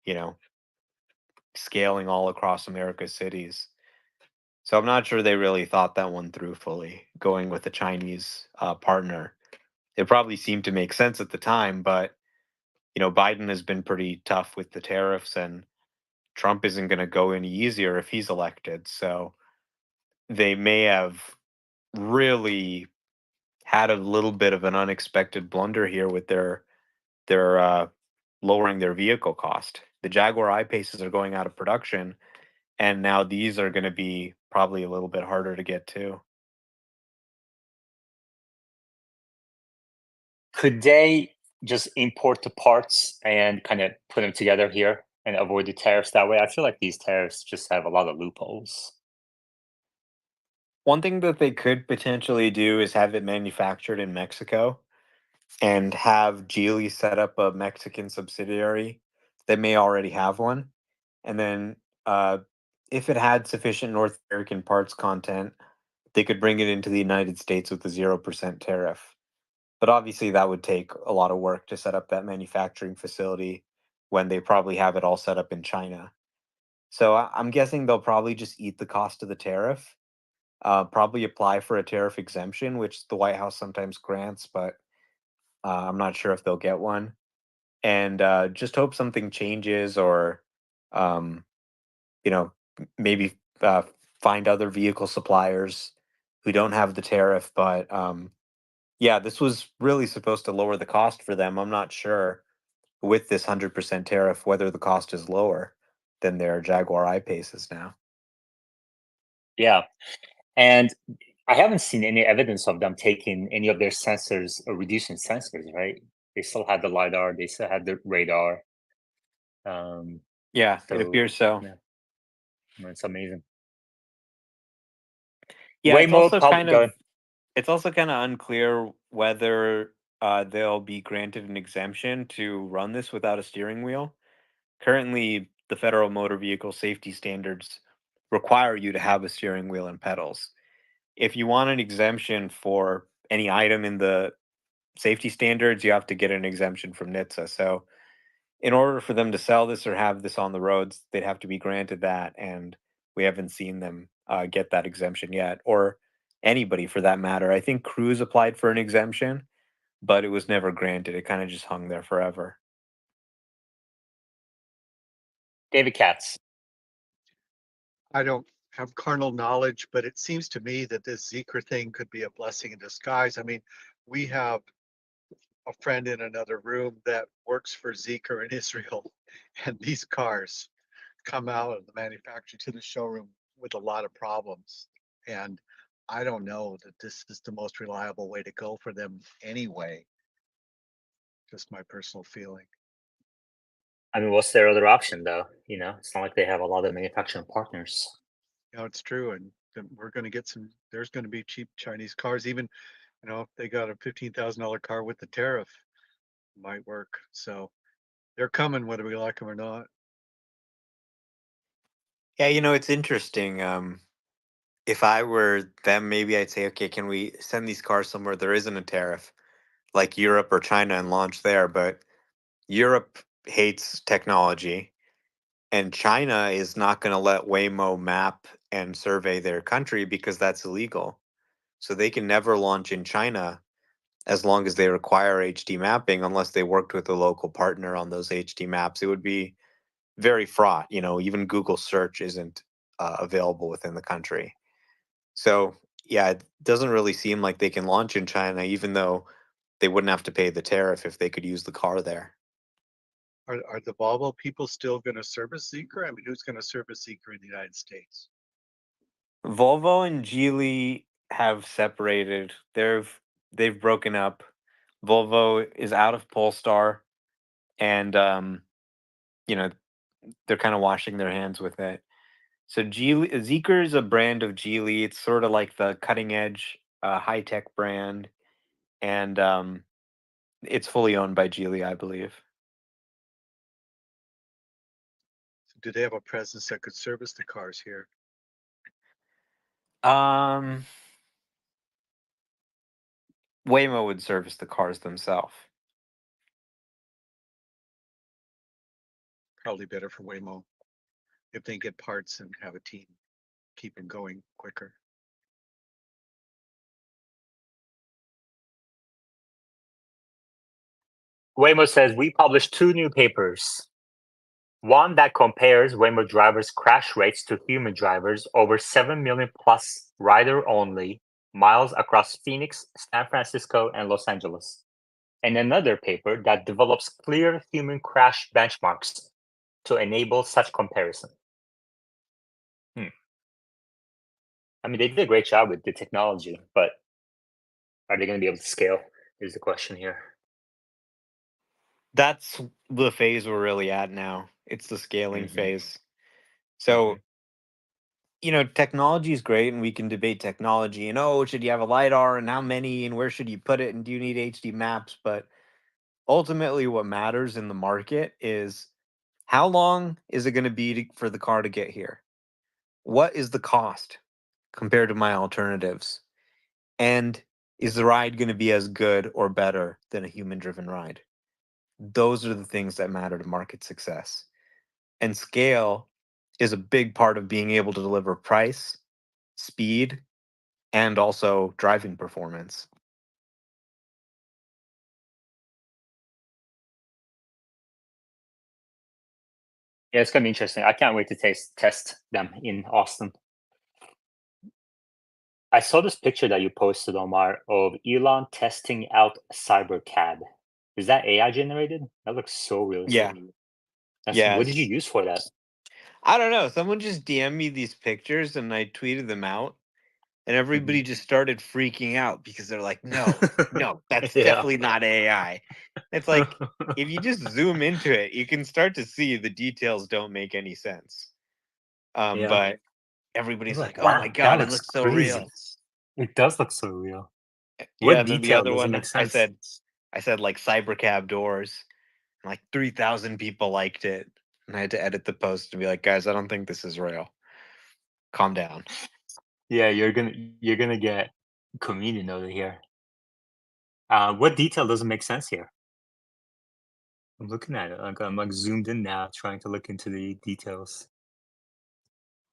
you know, scaling all across America's cities. So I'm not sure they really thought that one through fully, going with a Chinese partner. It probably seemed to make sense at the time, but Biden has been pretty tough with the tariffs, and Trump isn't going to go any easier if he's elected. So they may have really had a little bit of an unexpected blunder here with their lowering their vehicle cost. The Jaguar I-Paces are going out of production, and now these are going to be probably a little bit harder to get too. Could they just import the parts and kind of put them together here and avoid the tariffs that way? I feel like these tariffs just have a lot of loopholes. One thing that they could potentially do is have it manufactured in Mexico and have Geely set up a Mexican subsidiary. They may already have one. And then if it had sufficient North American parts content, they could bring it into the United States with a 0% tariff. But obviously, that would take a lot of work to set up that manufacturing facility when they probably have it all set up in China. So I'm guessing they'll probably just eat the cost of the tariff, probably apply for a tariff exemption, which the White House sometimes grants, but I'm not sure if they'll get one. And just hope something changes, or um, maybe find other vehicle suppliers who don't have the tariff. But yeah, this was really supposed to lower the cost for them. I'm not sure with this 100% tariff whether the cost is lower than their Jaguar I-Paces now. Yeah. And I haven't seen any evidence of them taking any of their sensors or reducing sensors, right? They still had the LiDAR, they still had the radar. Yeah, it appears so. Yeah. It's amazing. Yeah, it's Waymo also probably kind of unclear whether they'll be granted an exemption to run this without a steering wheel. Currently, the federal motor vehicle safety standards require you to have a steering wheel and pedals. If you want an exemption for any item in the safety standards, you have to get an exemption from NHTSA. So, in order for them to sell this or have this on the roads, they'd have to be granted that, and we haven't seen them get that exemption yet, or anybody for that matter. I think Cruise applied for an exemption, but it was never granted. It kind of just hung there forever. David Katz. I don't have carnal knowledge, but it seems to me that this Zeekr thing could be a blessing in disguise. I mean, we have a friend in another room that works for Zeekr in Israel, and these cars come out of the manufacturer to the showroom with a lot of problems. And I don't know that this is the most reliable way to go for them anyway. Just my personal feeling. I mean, what's their other option, though? It's not like they have a lot of manufacturing partners. It's true. And we're going to get there's going to be cheap Chinese cars. Even, if they got a $15,000 car with the tariff, might work. So they're coming, whether we like them or not. Yeah, it's interesting. If I were them, maybe I'd say, okay, can we send these cars somewhere there isn't a tariff, like Europe or China, and launch there? But Europe hates technology, and China is not going to let Waymo map and survey their country because that's illegal. So they can never launch in China as long as they require HD mapping, unless they worked with a local partner on those HD maps. It would be very fraught. Even Google search isn't available within the country. So yeah, it doesn't really seem like they can launch in China, even though they wouldn't have to pay the tariff if they could use the car there. Are the Volvo people still going to service Zeekr? I mean, who's going to service Zeekr in the United States? Volvo and Geely have separated. They've broken up. Volvo is out of Polestar, and they're kind of washing their hands with it. So Zeekr is a brand of Geely. It's sort of like the cutting edge, high tech brand, and it's fully owned by Geely, I believe. So do they have a presence that could service the cars here? Waymo would service the cars themselves. Probably better for Waymo if they get parts and have a team keep them going quicker. Waymo says we published 2 new papers. One that compares Waymo drivers' crash rates to human drivers over 7 million plus rider-only miles across Phoenix, San Francisco, and Los Angeles. And another paper that develops clear human crash benchmarks to enable such comparison. I mean, they did a great job with the technology, but are they going to be able to scale is the question here. That's the phase we're really at now. It's the scaling phase. So, technology is great, and we can debate technology and, should you have a LiDAR and how many and where should you put it and do you need HD maps? But ultimately, what matters in the market is how long is it going to be for the car to get here? What is the cost compared to my alternatives? And is the ride going to be as good or better than a human driven ride? Those are the things that matter to market success. And scale is a big part of being able to deliver price, speed, and also driving performance. Yeah, it's going to be interesting. I can't wait to test them in Austin. I saw this picture that you posted, Omar, of Elon testing out Cybercab. Is that AI generated? That looks so realistic. Yeah. What did you use for that? I don't know. Someone just DM'd me these pictures and I tweeted them out. and everybody just started freaking out because they're like, no, that's Yeah. definitely not AI. It's like, if you just zoom into it, you can start to see the details don't make any sense. Yeah. But everybody's Like, like, oh wow, my that God, it looks looks so crazy. real. It does look so real. Yeah, What and then the detail other doesn't one, make I sense? said like cybercab doors. And like 3,000 people liked it. And I had to edit the post and be like, guys, I don't think this is real. Calm down. Yeah, you're gonna get comedian over here. What detail doesn't make sense here? I'm looking at it. I'm like zoomed in now, trying to look into the details.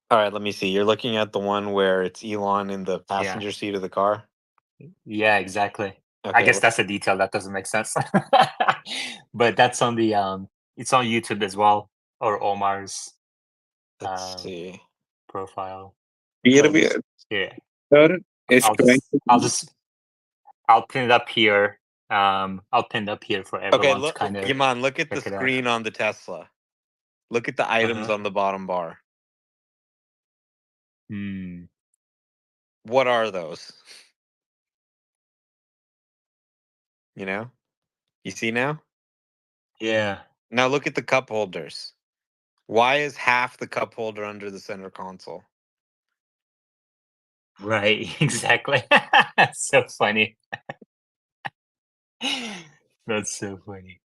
All right, let me see. You're looking at the one where it's Elon in the Yeah. passenger seat of the car. Yeah, exactly. I Okay, guess that's a detail that doesn't make sense. But that's on the it's on YouTube as well, or Omar's let's see. profile. Here So we just are. yeah, Sir is I'll trying just I'll pin it up here. I'll pin it up here for Okay, everyone to look, kind of Yaman, look at the check it out. screen on the Tesla. Look at the items on the bottom bar. Hmm. What are those? You know? You see now? Yeah. Now look at the cup holders. Why is half the cup holder under the center console? Right. Exactly. That's so funny. That's so funny.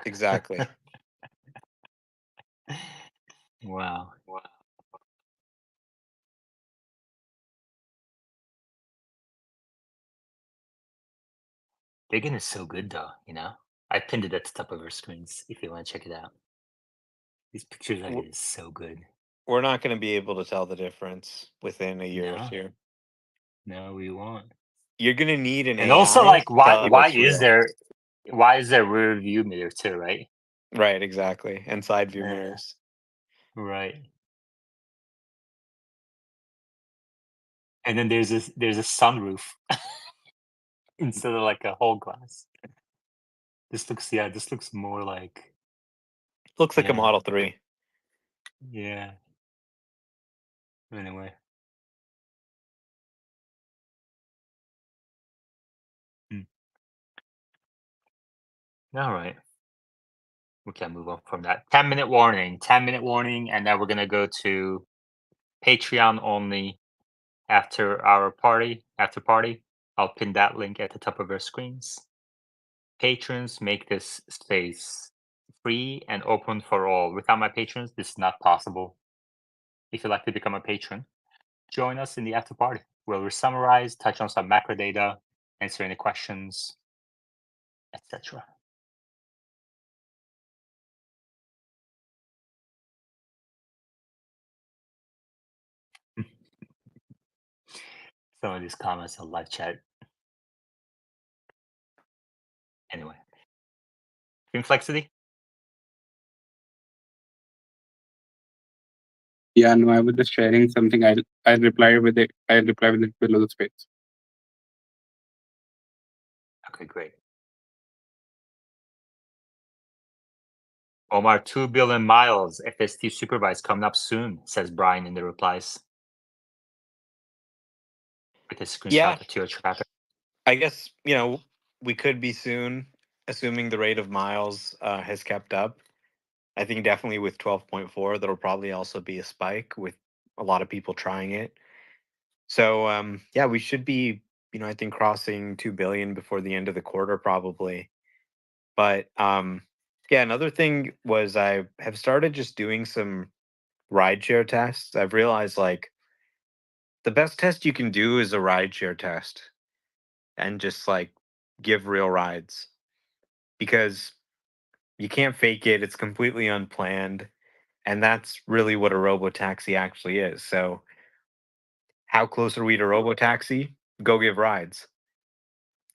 Exactly. Wow. Bacon is so good though, you know? I pinned it at the top of our screens if you want to check it out. These pictures of it is so good. We're not going to be able to tell the difference within a year or No. two. No, we won't. You're going to need an And AI also like to tell you why what's is real. there rear view mirror too, right? Right, exactly. And side view Yeah. mirrors. Right. And then there's a sunroof instead of like a whole glass. This looks more like Looks like a yeah. Model 3. Yeah. Anyway. All right. We can move on from that. 10-minute warning. 10-minute warning, and then we're gonna go to Patreon only after our party. After party. I'll pin that link at the top of our screens. Patrons make this space free and open for all. Without my patrons, this is not possible. If you'd like to become a patron, join us in the after party where we summarize, touch on some macro data, answer any questions, etc. Some of these comments on live chat. Anyway. Inflexity? Yeah, no, I was just sharing something. I'll reply with it. I'll reply with it below the space. Okay, great. Omar, 2 billion miles FST supervised coming up soon, says Brian in the replies. With a screenshot Yeah. of your traffic. I guess, we could be soon, assuming the rate of miles has kept up. I think definitely with 12.4, there'll probably also be a spike with a lot of people trying it. So, yeah, we should be, I think crossing 2 billion before the end of the quarter, probably. But, yeah, another thing was I have started just doing some rideshare tests. I've realized like the best test you can do is a rideshare test and just like give real rides because you can't fake it. It's completely unplanned. And that's really what a Robotaxi actually is. So, how close are we to Robotaxi? Go give rides.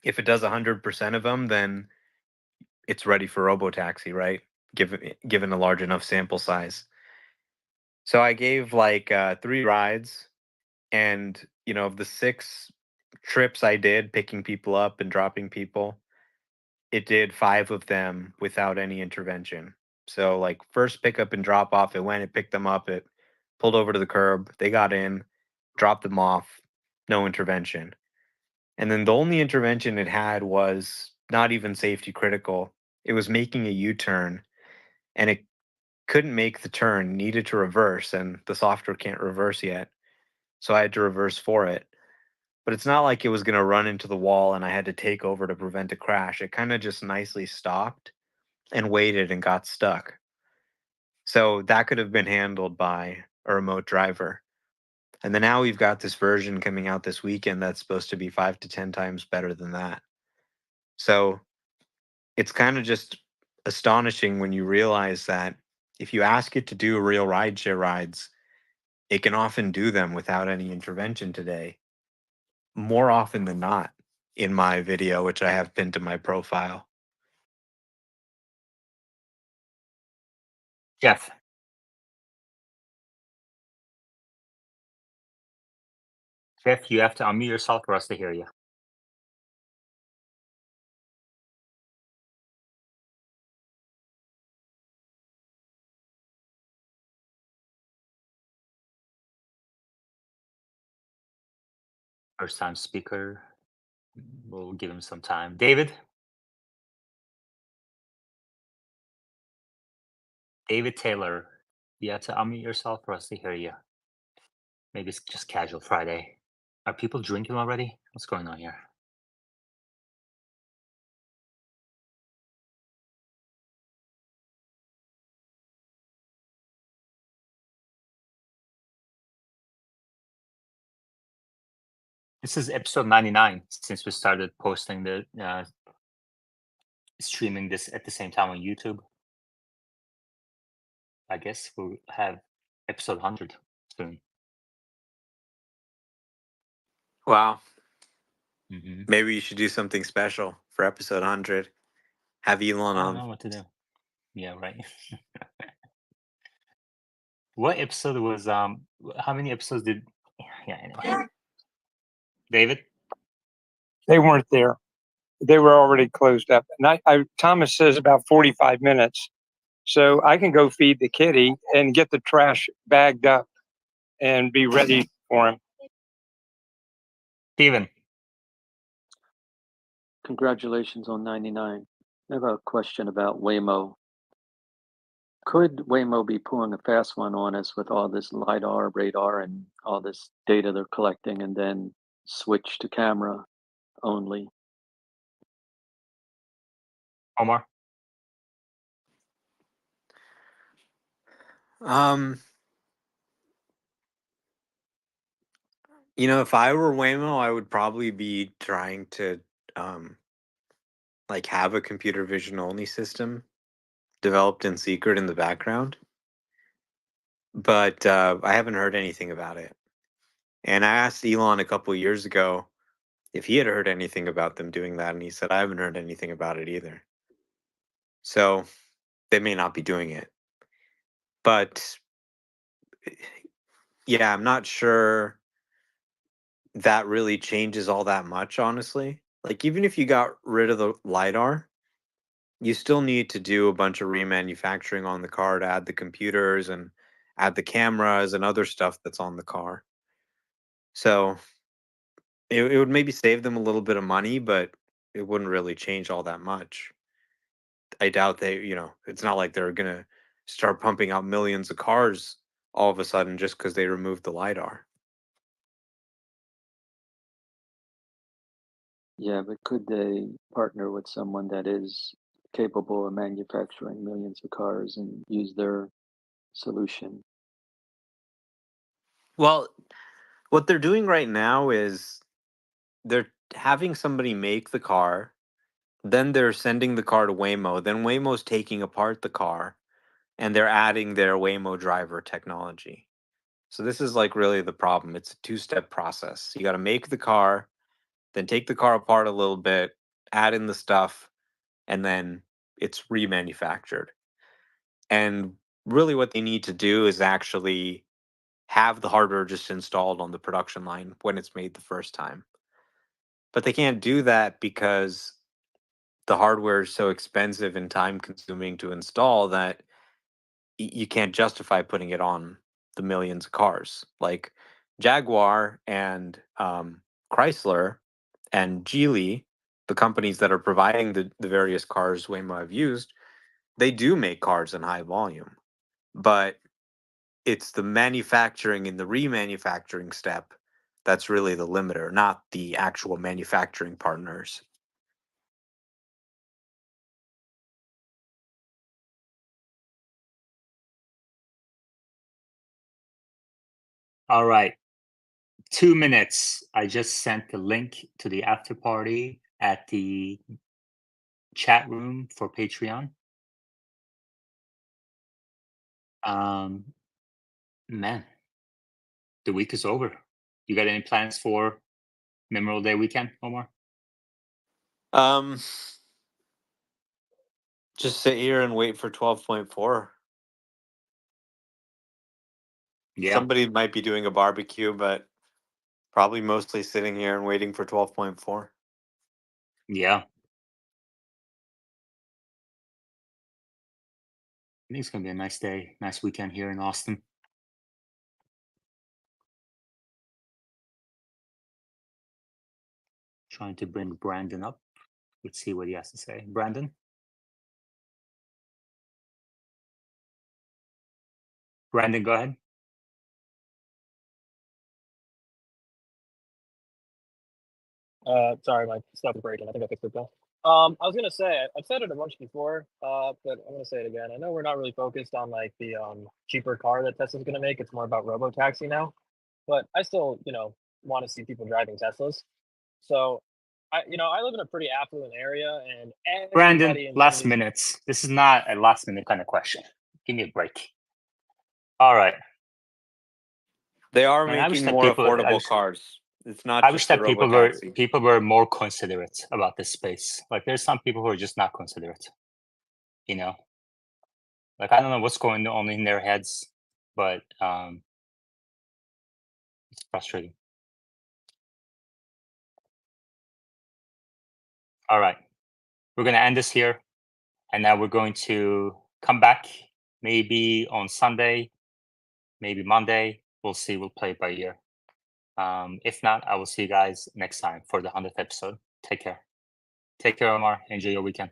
If it does 100% of them, then it's ready for Robotaxi, right? Given a large enough sample size. So I gave like 3 rides, and of the 6 trips I did, picking people up and dropping people, it did 5 of them without any intervention. So like first pickup and drop off, it went, it picked them up, it pulled over to the curb, they got in, dropped them off, no intervention. And then the only intervention it had was not even safety critical. It was making a U-turn and it couldn't make the turn, needed to reverse, and the software can't reverse yet. So I had to reverse for it. But it's not like it was going to run into the wall and I had to take over to prevent a crash. It kind of just nicely stopped and waited and got stuck. So that could have been handled by a remote driver. And then now we've got this version coming out this weekend that's supposed to be 5 to 10 times better than that. So it's kind of just astonishing when you realize that if you ask it to do real rideshare rides, it can often do them without any intervention today. More often than not in my video, which I have pinned to my profile. Jeff. Jeff, you have to unmute yourself for us to hear you. First time speaker. We'll give him some time. David? David Taylor, you have to unmute yourself for us to hear you. Maybe it's just casual Friday. Are people drinking already? What's going on here? This is episode 99 since we started posting the streaming this at the same time on YouTube. I guess we'll have episode 100 soon. Wow. Mm-hmm. Maybe you should do something special for episode 100. Have Elon I don't know on. what to do. Yeah, right. What episode was how many episodes did anyway. David? They weren't there. They were already closed up. And Thomas says about 45 minutes. So I can go feed the kitty and get the trash bagged up and be ready for him. Steven. Congratulations on 99. I have a question about Waymo. Could Waymo be pulling a fast one on us with all this LiDAR, radar, and all this data they're collecting and then switch to camera only? Omar? If I were Waymo, I would probably be trying to have a computer vision only system developed in secret in the background. But I haven't heard anything about it. And I asked Elon a couple of years ago if he had heard anything about them doing that, and he said, I haven't heard anything about it either. So they may not be doing it. But yeah, I'm not sure that really changes all that much, honestly. Like, even if you got rid of the LiDAR, you still need to do a bunch of remanufacturing on the car to add the computers and add the cameras and other stuff that's on the car. So it would maybe save them a little bit of money, but it wouldn't really change all that much. I doubt it's not like they're going to start pumping out millions of cars all of a sudden just because they removed the LiDAR. Yeah, but could they partner with someone that is capable of manufacturing millions of cars and use their solution? Well, what they're doing right now is they're having somebody make the car, then they're sending the car to Waymo, then Waymo's taking apart the car, and they're adding their Waymo driver technology. So this is really the problem. It's a two-step process. You got to make the car, then take the car apart a little bit, add in the stuff, and then it's remanufactured. And really what they need to do is actually have the hardware just installed on the production line when it's made the first time. But they can't do that because the hardware is so expensive and time consuming to install that you can't justify putting it on the millions of cars. Like, Jaguar and Chrysler and Geely, the companies that are providing the various cars Waymo have used, they do make cars in high volume, but it's the manufacturing and the remanufacturing step that's really the limiter, not the actual manufacturing partners. All right. 2 minutes. I just sent the link to the after party at the chat room for Patreon. Man, the week is over. You got any plans for Memorial Day weekend, Omar? Just sit here and wait for 12.4. Yeah. Somebody might be doing a barbecue, but probably mostly sitting here and waiting for 12.4. Yeah. I think it's gonna be a nice day, nice weekend here in Austin. Trying to bring Brandon up. Let's see what he has to say. Brandon? Brandon, go ahead. Sorry, my stuff is breaking. I think I fixed it though. I was gonna say I've said it a bunch before, but I'm gonna say it again. I know we're not really focused on like the cheaper car that Tesla's gonna make. It's more about Robotaxi now, but I still want to see people driving Teslas. So I live in a pretty affluent area, and Brandon, everybody in some of last these minutes. This is not a last minute kind of question. Give me a break. All right. They are Man, I wish making that more people- I affordable wish- cars. It's not I wish just the that people were Robotaxi. more considerate about this space. Like there's some people who are just not considerate. You know? Like I don't know what's going on in their heads, but it's frustrating. All right. We're gonna end this here. And now we're going to come back maybe on Sunday, maybe Monday. We'll see. We'll play it by ear. If not, I will see you guys next time for the 100th episode. Take care. Take care, Omar. Enjoy your weekend.